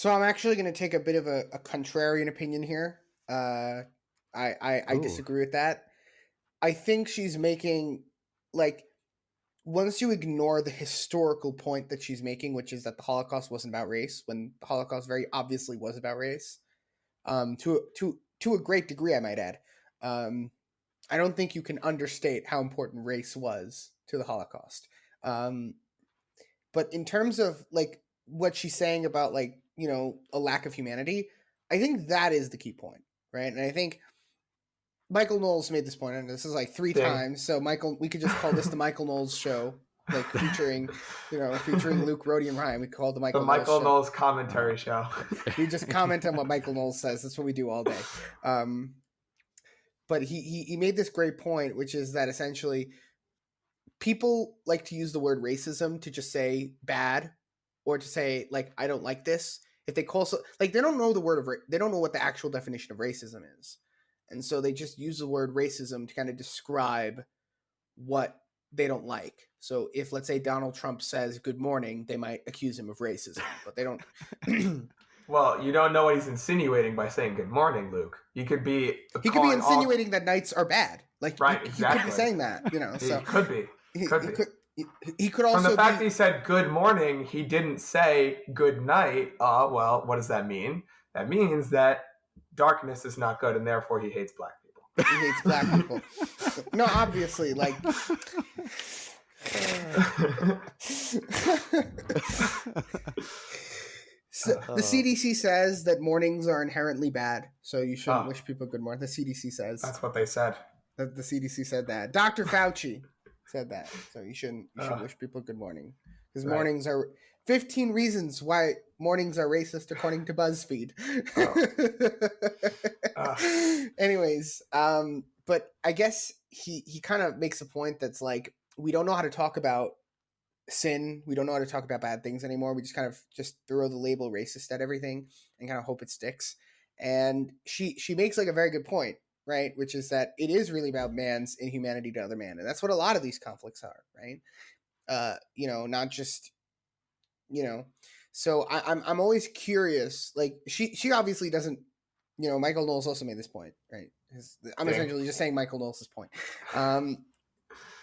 I'm actually going to take a bit of a contrarian opinion here. I disagree with that. I think she's making, like, once you ignore the historical point that she's making, which is that the Holocaust wasn't about race, when the Holocaust very obviously was about race, to a great degree, I might add. I don't think you can understate how important race was to the Holocaust. But in terms of like what she's saying about like, a lack of humanity, I think that is the key point, right? And I think Michael Knowles made this point, and this is like 3 times. So Michael, we could just call this the Michael Knowles show, like featuring Luke, Rody, and Ryan. We call it the Michael Knowles commentary show. We just comment on what Michael Knowles says. That's what we do all day. But he made this great point, which is that essentially people like to use the word racism to just say bad, or to say like I don't like this. If they call they don't know the word they don't know what the actual definition of racism is. And so they just use the word racism to kind of describe what they don't like. So if, let's say, Donald Trump says good morning, they might accuse him of racism, but they don't. Well, you don't know what he's insinuating by saying good morning, Luke. He could be insinuating that nights are bad. Like, right, exactly. He could be saying that, so he could be. He could also. From the fact that he said good morning, he didn't say good night. Well, what does that mean? That means that darkness is not good, and therefore he hates black people. He hates black people. No, obviously, like. So the CDC says that mornings are inherently bad, so you shouldn't wish people good morning. The CDC says. That's what they said. The CDC said that. Dr. Fauci said that, so you shouldn't wish people good morning, because mornings are 15 reasons why mornings are racist according to BuzzFeed. Anyways, but I guess he kind of makes a point that's like, we don't know how to talk about sin. We don't know how to talk about bad things anymore. We just kind of just throw the label racist at everything and kind of hope it sticks. And she makes like a very good point, right? Which is that it is really about man's inhumanity to other man, and that's what a lot of these conflicts are, right? Not just, So I'm always curious. Like she obviously doesn't. Michael Knowles also made this point, right? I'm essentially just saying Michael Knowles' point.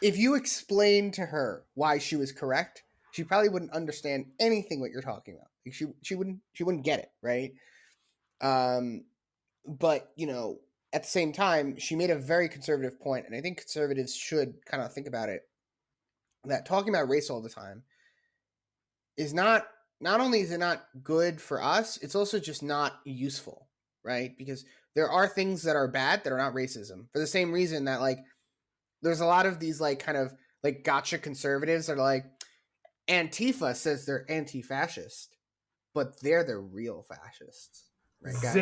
If you explain to her why she was correct, she probably wouldn't understand anything what you're talking about. Like she wouldn't get it, right? But at the same time, she made a very conservative point, and I think conservatives should kind of think about it. That talking about race all the time is not only is it not good for us, it's also just not useful, right? Because there are things that are bad that are not racism, for the same reason that like there's a lot of these like kind of like gotcha conservatives that are like, Antifa says they're anti-fascist, but they're the real fascists, right, guys?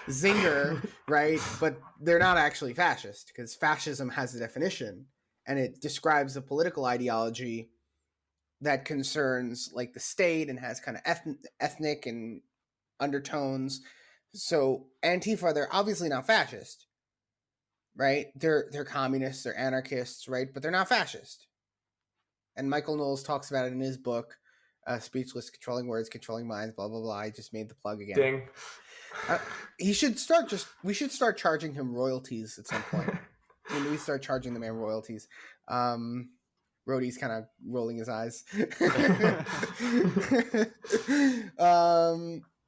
Zinger, right? But they're not actually fascist, because fascism has a definition, and it describes a political ideology that concerns like the state and has kind of ethnic and undertones. So Antifa, they're obviously not fascist, right? They're communists, they're anarchists, right? But they're not fascist. And Michael Knowles talks about it in his book, Speechless, Controlling Words, Controlling Minds, blah, blah, blah. I just made the plug again. Ding. We should start charging him royalties at some point. When we start charging the man royalties. Rody's kind of rolling his eyes.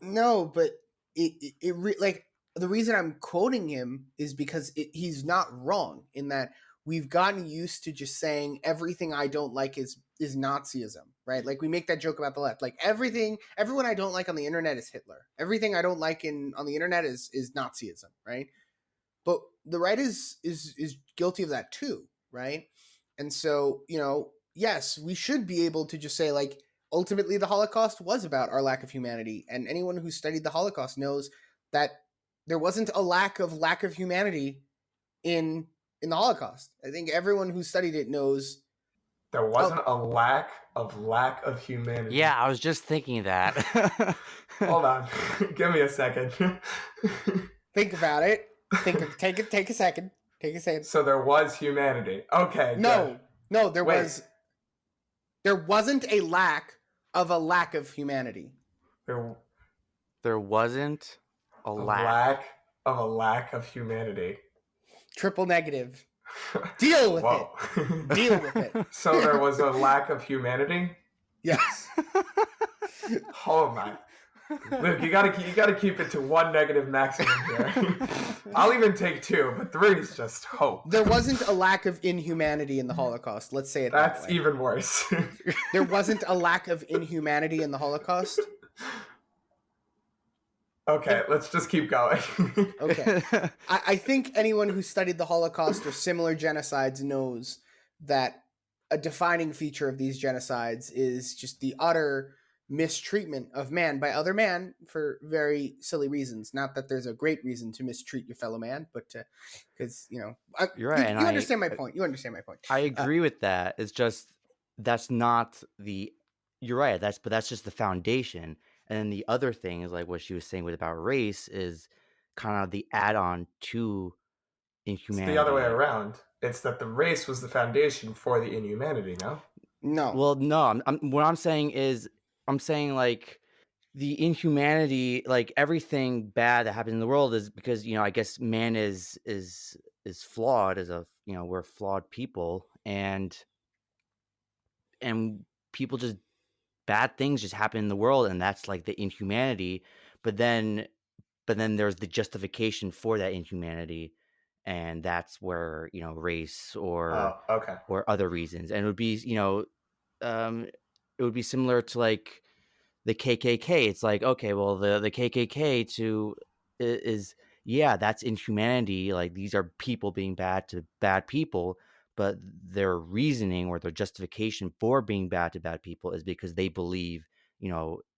No, but like the reason I'm quoting him is because he's not wrong in that we've gotten used to just saying everything I don't like is Nazism, right? Like we make that joke about the left, like everyone I don't like on the internet is Hitler. Everything I don't like on the internet is Nazism, right? But the right is guilty of that too, right? And so, yes, we should be able to just say like, ultimately the Holocaust was about our lack of humanity. And anyone who studied the Holocaust knows that there wasn't a lack of humanity in the Holocaust. I think everyone who studied it knows there wasn't a lack of humanity. Yeah, I was just thinking that. Hold on. Give me a second. Think about it. Take a second. Take a second. So there was humanity. Okay. No, there wasn't a lack of humanity. There wasn't a lack of humanity. Triple negative. Deal with it. Deal with it. So there was a lack of humanity? Yes. Oh my. Luke, you gotta keep it to one negative maximum here. I'll even take 2, but 3 is just hope. There wasn't a lack of inhumanity in the Holocaust. Let's say it that way. That's even worse. There wasn't a lack of inhumanity in the Holocaust. Okay, let's just keep going. Okay. I think anyone who studied the Holocaust or similar genocides knows that a defining feature of these genocides is just the utter mistreatment of man by other man for very silly reasons. Not that there's a great reason to mistreat your fellow man, but because, you're right. You understand my point. You understand my point. I agree with that. It's just, that's not you're right. That's just the foundation. And then the other thing is like what she was saying about race is kind of the add-on to inhumanity. It's the other way around. It's that the race was the foundation for the inhumanity, no? No. Well, no. What I'm saying is, like the inhumanity, like everything bad that happens in the world is because, I guess man is flawed we're flawed people, and people just, bad things just happen in the world, and that's like the inhumanity. But then there's the justification for that inhumanity, and that's where race or or other reasons. And it would be it would be similar to like the KKK. It's like, okay, well the KKK is that's inhumanity. Like these are people being bad to bad people. But their reasoning or their justification for being bad to bad people is because they believe,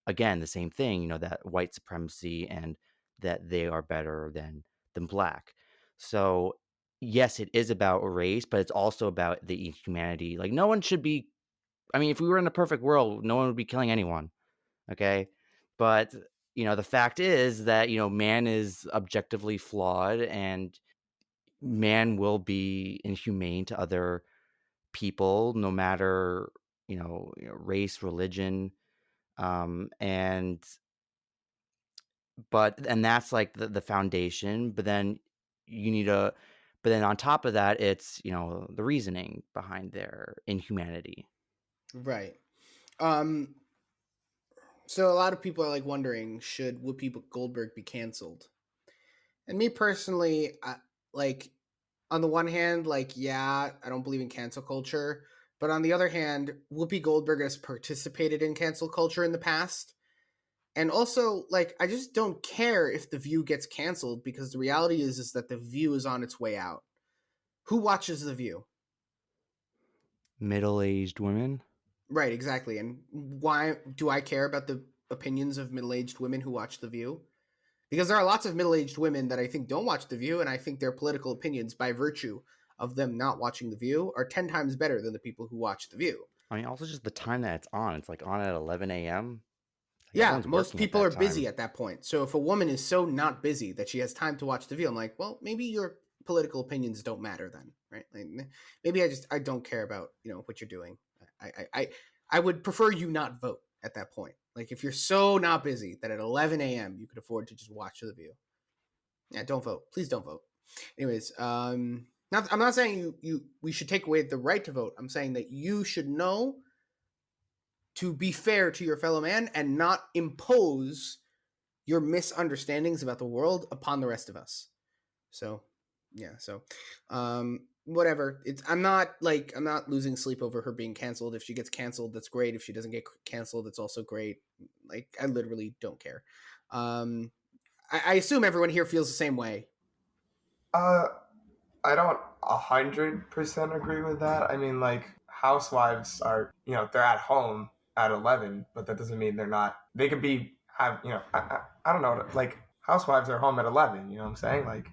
again, the same thing, that white supremacy and that they are better than black. So yes, it is about race, but it's also about the humanity. Like, no one should be. I mean, if we were in a perfect world, no one would be killing anyone. Okay, but the fact is that man is objectively flawed, and man will be inhumane to other people, no matter race, religion, and that's like the foundation. But then you need a but then on top of that, it's the reasoning behind their inhumanity. Right. So a lot of people are like wondering, should Whoopi Goldberg be canceled? And me personally, like, on the one hand, like, yeah, I don't believe in cancel culture. But on the other hand, Whoopi Goldberg has participated in cancel culture in the past. And also, like, I just don't care if The View gets canceled, because the reality is that The View is on its way out. Who watches The View? Middle-aged women. Right, exactly. And why do I care about the opinions of middle-aged women who watch The View? Because there are lots of middle-aged women that I think don't watch The View, and I think their political opinions, by virtue of them not watching The View, are 10 times better than the people who watch The View. I mean, also just the time that it's on. It's like on at 11 a.m. Yeah, most people are busy at that point. So if a woman is so not busy that she has time to watch The View, I'm like, well, maybe your political opinions don't matter then, right? Like, maybe I don't care about what you're doing. I would prefer you not vote at that point. Like, if you're so not busy that at 11 a.m. you could afford to just watch The View, yeah, don't vote. Please don't vote. Anyways, I'm not saying we should take away the right to vote. I'm saying that you should know to be fair to your fellow man and not impose your misunderstandings about the world upon the rest of us. So, yeah. So, whatever. I'm not losing sleep over her being canceled. If she gets canceled, that's great. If she doesn't get canceled, it's also great. Like, I literally don't care. I assume everyone here feels the same way. I don't 100% agree with that. I mean, like, housewives are, they're at home at 11, but that doesn't mean they're not. They could be I don't know. Like, housewives are home at 11. You know what I'm saying? Like,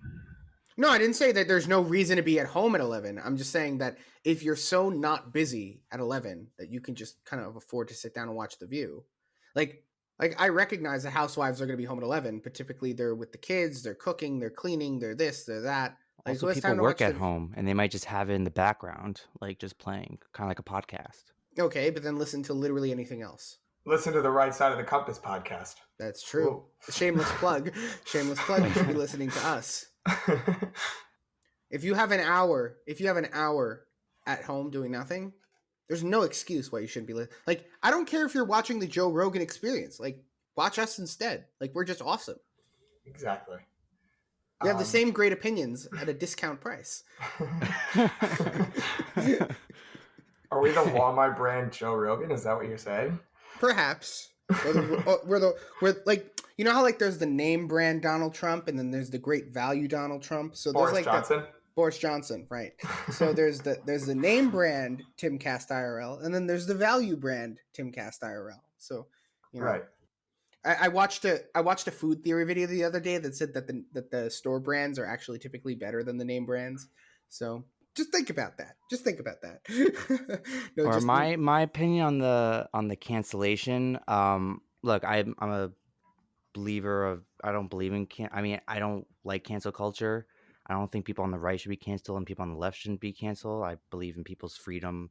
no, I didn't say that there's no reason to be at home at 11. I'm just saying that if you're so not busy at 11 that you can just kind of afford to sit down and watch The View, like I recognize that housewives are going to be home at 11, but typically they're with the kids, they're cooking, they're cleaning, they're this, they're that. Like, also, people work at home, and they might just have it in the background, like just playing, kind of like a podcast. Okay, but then listen to literally anything else. Listen to the Right Side of the Compass podcast. That's true. Whoa. Shameless plug. Shameless plug. You should be listening to us. If you have an hour at home doing nothing, there's no excuse why you shouldn't be listening. Like, I don't care if you're watching the Joe Rogan Experience. Like, watch us instead. Like, we're just awesome. Exactly. You have the same great opinions at a discount price. Are we the Walmart brand Joe Rogan? Is that what you're saying? Perhaps. We're like, you know how like there's the name brand Donald Trump and then there's the great value Donald Trump. So Boris there's like Johnson. Boris Johnson, right? So there's the name brand Timcast IRL, and then there's the value brand Timcast IRL. So, right. I watched a food theory video the other day that said that the store brands are actually typically better than the name brands. So just think about that. No, or my opinion on the cancellation. Look, I'm a believer of. I don't believe in I don't like cancel culture. I don't think people on the right should be canceled and people on the left shouldn't be canceled. I believe in people's freedom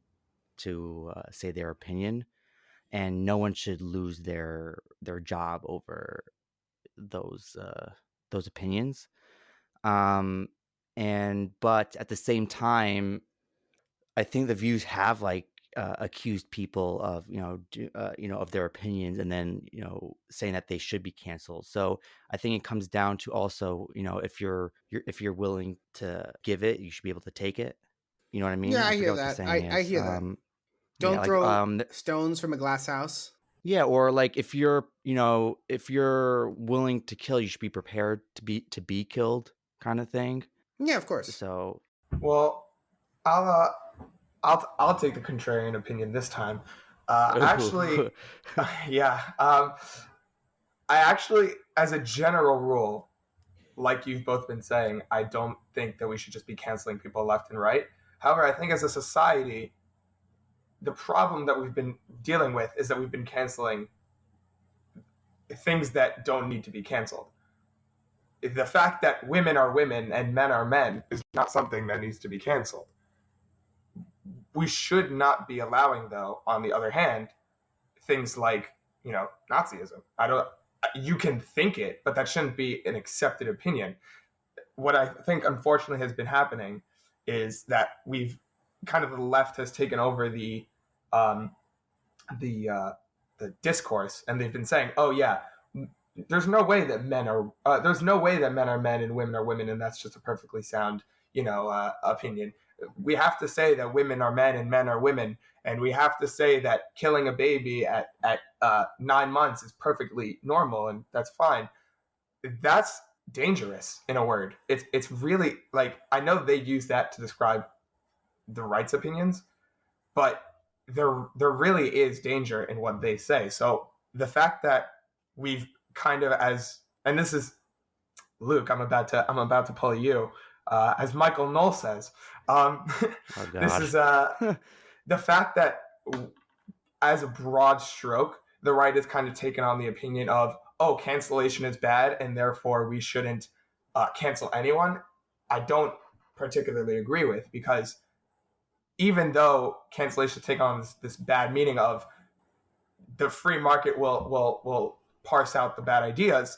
to say their opinion, and no one should lose their job over those opinions. But at the same time, I think the Views have like accused people of of their opinions and then saying that they should be canceled. So I think it comes down to also if you're willing to give it, you should be able to take it. You know what I mean? Yeah, I hear that. I hear that. Don't throw stones from a glass house. Yeah, or like if you're willing to kill, you should be prepared to be killed, kind of thing. Yeah, of course. So, well, I'll take the contrarian opinion this time. Actually, yeah. I actually, as a general rule, like you've both been saying, I don't think that we should just be canceling people left and right. However, I think as a society, the problem that we've been dealing with is that we've been canceling things that don't need to be canceled. The fact that women are women and men are men is not something that needs to be canceled. We should not be allowing, though, on the other hand, things like, Nazism. You can think it, but that shouldn't be an accepted opinion. What I think, unfortunately, has been happening is that the left has taken over the discourse, and they've been saying, "Oh yeah, there's no way that men are men and women are women, and that's just a perfectly sound, opinion. We have to say that women are men and men are women, and we have to say that killing a baby at 9 months is perfectly normal, and that's fine." That's dangerous, in a word. It's really, like, I know they use that to describe the right's opinions, but there really is danger in what they say. So the fact that we've kind of, and this is, Luke, I'm about to pull you, as Michael Knoll says. This is the fact that, as a broad stroke, the right has kind of taken on the opinion of, oh, cancellation is bad, and therefore we shouldn't cancel anyone. I don't particularly agree with, because even though cancellation take on this bad meaning of the free market will parse out the bad ideas,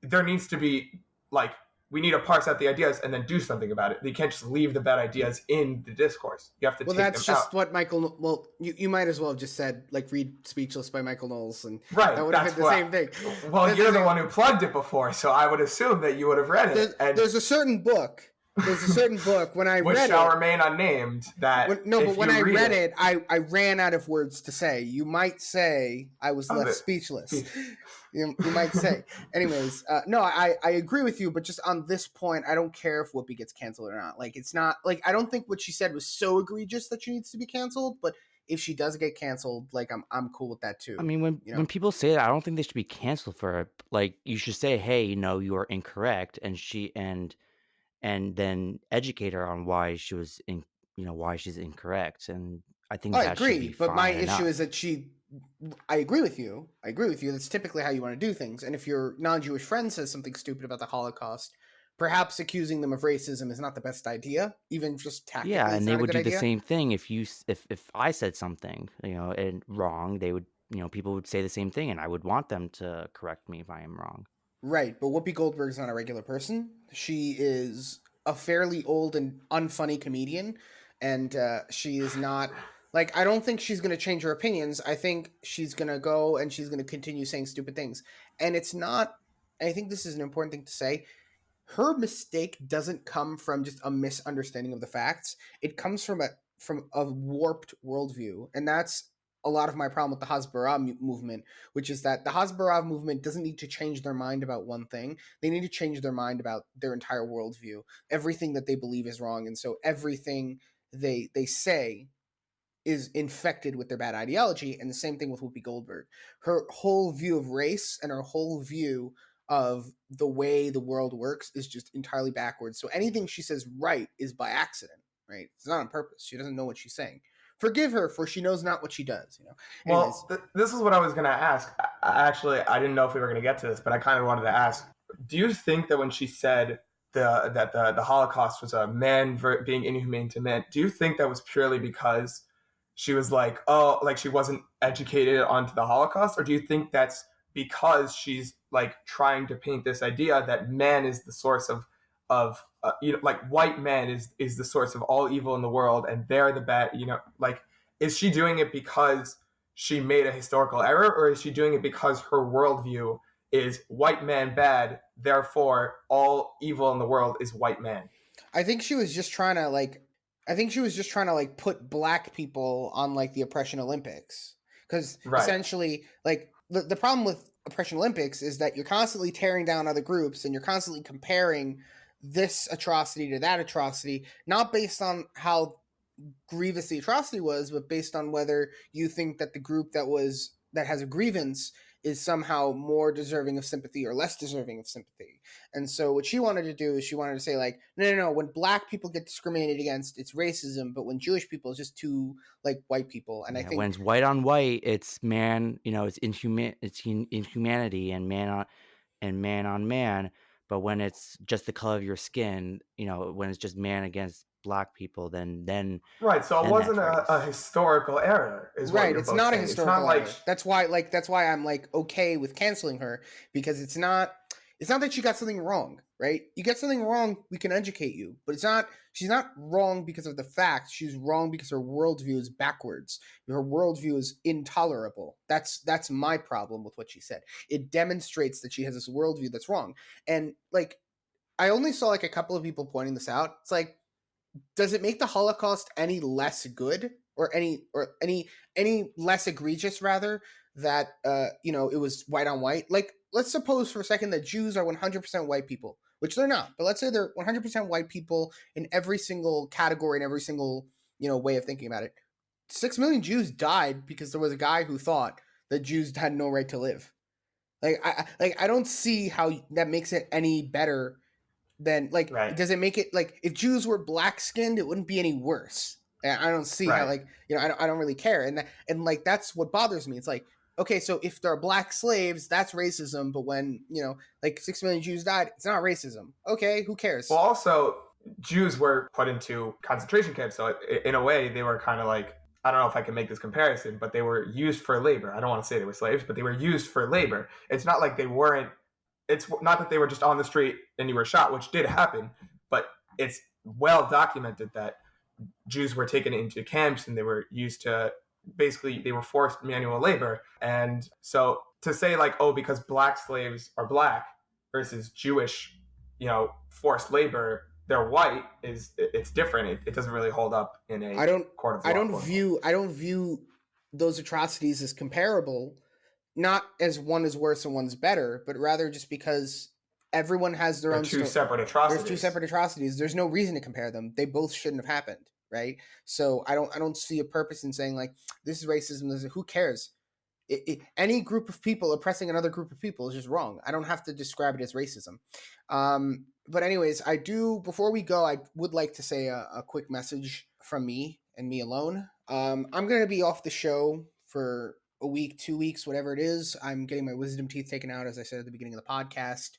there needs to be, like, we need to parse out the ideas and then do something about it. You can't just leave the bad ideas in the discourse. You have to take them out. Well, that's just what Michael... Well, you might as well have just said, like, read Speechless by Michael Knowles, and right, that would have been the same thing. Well, you're the one who plugged it before, so I would assume that you would have read it. There's a certain book when I which read shall it, remain unnamed, that when I read it, I ran out of words to say. You might say I was left speechless. You might say. Anyways, no, I agree with you, but just on this point, I don't care if Whoopi gets canceled or not. Like, it's not, like, I don't think what she said was so egregious that she needs to be canceled, but if she does get canceled, like, I'm cool with that too. I mean, when people say that, I don't think they should be canceled for it. Like, you should say, hey, you are incorrect, and then educate her on why she was why she's incorrect. And I think that agree, should be but fine my enough. issue is that I agree with you. That's typically how you want to do things. And if your non-Jewish friend says something stupid about the Holocaust, perhaps accusing them of racism is not the best idea, even just tactically. Yeah, and they would do idea. the same thing if I said something, and wrong. They would, people would say the same thing, and I would want them to correct me if I am wrong. Right, but Whoopi Goldberg is not a regular person. She is a fairly old and unfunny comedian, and she is not... Like, I don't think she's going to change her opinions. I think she's going to go and she's going to continue saying stupid things. And it's not... I think this is an important thing to say. Her mistake doesn't come from just a misunderstanding of the facts. It comes from a warped worldview. And that's a lot of my problem with the Hasbara movement, which is that the Hasbara movement doesn't need to change their mind about one thing. They need to change their mind about their entire worldview. Everything that they believe is wrong. And so everything they say is infected with their bad ideology. And the same thing with Whoopi Goldberg. Her whole view of race and her whole view of the way the world works is just entirely backwards. So anything she says right is by accident, right? It's not on purpose. She doesn't know what she's saying. Forgive her, for she knows not what she does. Well, this is what I was going to ask. Actually, I didn't know if we were going to get to this, but I kind of wanted to ask. Do you think that when she said that the Holocaust was a man being inhumane to men, do you think that was purely because she was like, oh, like she wasn't educated onto the Holocaust? Or do you think that's because she's, like, trying to paint this idea that man is the source of like, white man is the source of all evil in the world, and they're the bad, like, is she doing it because she made a historical error, or is she doing it because her worldview is white man bad, therefore all evil in the world is white man? I think she was just trying to put black people on, like, the Oppression Olympics. Because essentially, like, the problem with Oppression Olympics is that you're constantly tearing down other groups and you're constantly comparing this atrocity to that atrocity, not based on how grievous the atrocity was, but based on whether you think that the group that has a grievance is somehow more deserving of sympathy or less deserving of sympathy. And so what she wanted to do is she wanted to say like, no, when black people get discriminated against, it's racism, but when Jewish people, it's just two like white people. And I think when it's white on white, it's man, it's inhumanity and man on man. But when it's just the color of your skin, when it's just man against black people, then right. So it then wasn't that's a race. historical error, is what right. you're It's both not a saying. historical It's not error. That's why I'm like okay with canceling her, because it's not that she got something wrong, right? You get something wrong, we can educate you, but she's not wrong because of the facts. She's wrong because her worldview is backwards. Her worldview is intolerable. That's my problem with what she said. It demonstrates that she has this worldview that's wrong. And like, I only saw like a couple of people pointing this out. It's like, does it make the Holocaust any less good or any less egregious rather that it was white on white? Like, let's suppose for a second that Jews are 100% white people, which they're not, but let's say they're 100% white people in every single category and every single way of thinking about it. 6 million Jews died because there was a guy who thought that Jews had no right to live. I don't see how that makes it any better than like, right. Does it make it like if Jews were black skinned, it wouldn't be any worse. And I don't see how like, I don't really care. And like, that's what bothers me. It's like, okay, so if there are black slaves, that's racism. But when, like 6 million Jews died, it's not racism. Okay, who cares? Well, also, Jews were put into concentration camps. So in a way, they were kind of like, I don't know if I can make this comparison, but they were used for labor. I don't want to say they were slaves, but they were used for labor. It's not like they weren't. It's not that they were just on the street and you were shot, which did happen, but it's well documented that Jews were taken into camps and they were used to, basically, they were forced manual labor. And so to say like, oh, because black slaves are black versus Jewish, forced labor, they're white, it's different. It doesn't really hold up in a court of law. I don't view those atrocities as comparable, not as one is worse and one's better, but rather just because everyone has their own separate atrocities. There's two separate atrocities. There's no reason to compare them. They both shouldn't have happened, right? So I don't see a purpose in saying like, this is racism. Who cares? Any group of people oppressing another group of people is just wrong. I don't have to describe it as racism. But anyways, before we go, I would like to say a quick message from me and me alone. I'm going to be off the show for a week, 2 weeks, whatever it is. I'm getting my wisdom teeth taken out, as I said at the beginning of the podcast.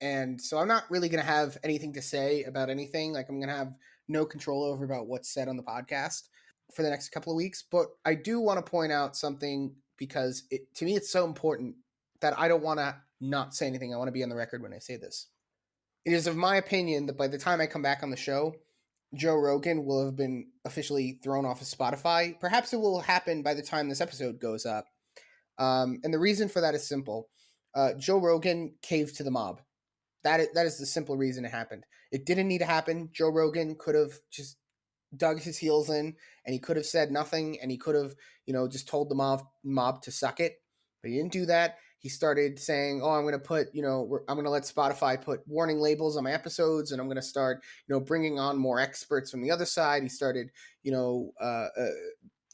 And so I'm not really going to have anything to say about anything. Like, I'm going to have no control over about what's said on the podcast for the next couple of weeks. But I do want to point out something, because to me, it's so important that I don't want to not say anything. I want to be on the record when I say this. It is of my opinion that by the time I come back on the show, Joe Rogan will have been officially thrown off of Spotify. Perhaps it will happen by the time this episode goes up. And the reason for that is simple. Joe Rogan caved to the mob. That is the simple reason it happened. It didn't need to happen. Joe Rogan could have just dug his heels in, and he could have said nothing, and he could have, just told the mob to suck it. But he didn't do that. He started saying, oh, I'm going to put, I'm going to let Spotify put warning labels on my episodes, and I'm going to start, bringing on more experts from the other side. He started,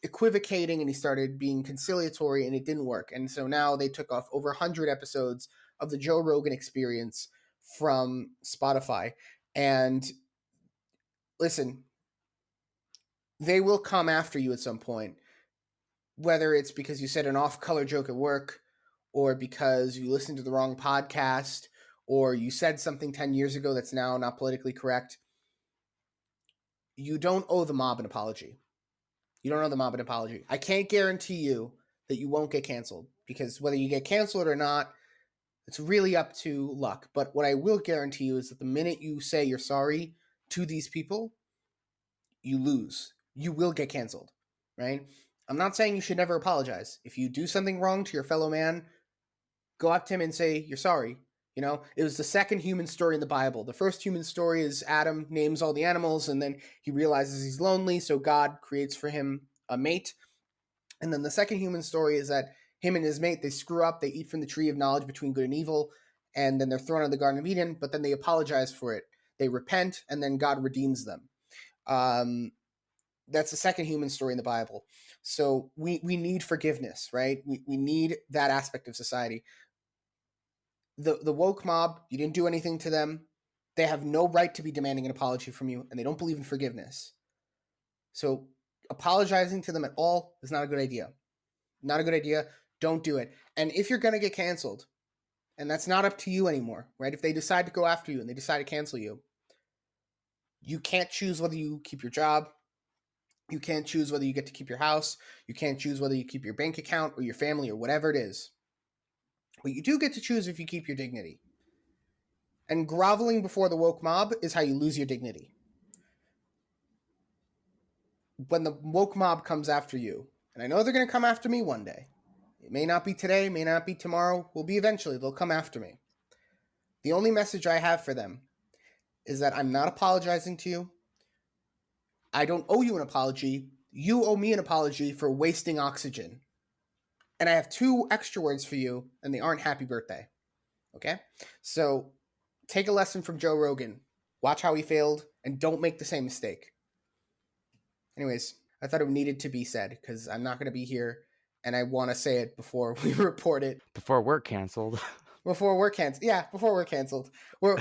equivocating, and he started being conciliatory, and it didn't work. And so now they took off over 100 episodes of the Joe Rogan Experience from Spotify. And listen, they will come after you at some point, whether it's because you said an off-color joke at work, or because you listened to the wrong podcast, or you said something 10 years ago that's now not politically correct. You don't owe the mob an apology. You don't owe the mob an apology. I can't guarantee you that you won't get canceled, because whether you get canceled or not, it's really up to luck. But what I will guarantee you is that the minute you say you're sorry to these people, you lose. You will get canceled, right? I'm not saying you should never apologize. If you do something wrong to your fellow man, go up to him and say, you're sorry. It was the second human story in the Bible. The first human story is Adam names all the animals, and then he realizes he's lonely, so God creates for him a mate. And then the second human story is that him and his mate, they screw up, they eat from the tree of knowledge between good and evil, and then they're thrown out of the Garden of Eden, but then they apologize for it. They repent, and then God redeems them. That's the second human story in the Bible. So we need forgiveness, right? We need that aspect of society. The woke mob, you didn't do anything to them. They have no right to be demanding an apology from you, and they don't believe in forgiveness. So apologizing to them at all is not a good idea. Not a good idea. Don't do it. And if you're going to get canceled, and that's not up to you anymore, right? If they decide to go after you and they decide to cancel you, you can't choose whether you keep your job. You can't choose whether you get to keep your house. You can't choose whether you keep your bank account or your family or whatever it is. But you do get to choose if you keep your dignity. And groveling before the woke mob is how you lose your dignity. When the woke mob comes after you, and I know they're going to come after me one day. It may not be today, may not be tomorrow, will be eventually. They'll come after me. The only message I have for them is that I'm not apologizing to you. I don't owe you an apology. You owe me an apology for wasting oxygen. And I have 2 extra words for you, and they aren't happy birthday. Okay? So take a lesson from Joe Rogan. Watch how he failed, and don't make the same mistake. Anyways, I thought it needed to be said, because I'm not going to be here, and I want to say it before we report it. Before we're canceled. Before we're canceled. Yeah, before we're canceled. I'm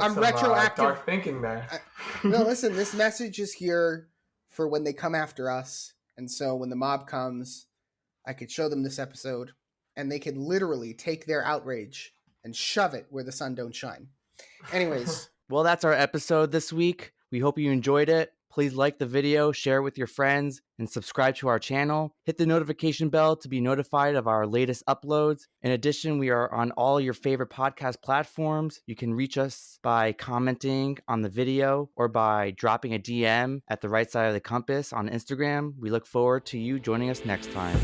some, retroactive. Dark thinking there. No, listen, this message is here for when they come after us. And so when the mob comes, I could show them this episode, and they could literally take their outrage and shove it where the sun don't shine. Anyways. Well, that's our episode this week. We hope you enjoyed it. Please like the video, share it with your friends, and subscribe to our channel. Hit the notification bell to be notified of our latest uploads. In addition, we are on all your favorite podcast platforms. You can reach us by commenting on the video or by dropping a DM at the right side of the compass on Instagram. We look forward to you joining us next time.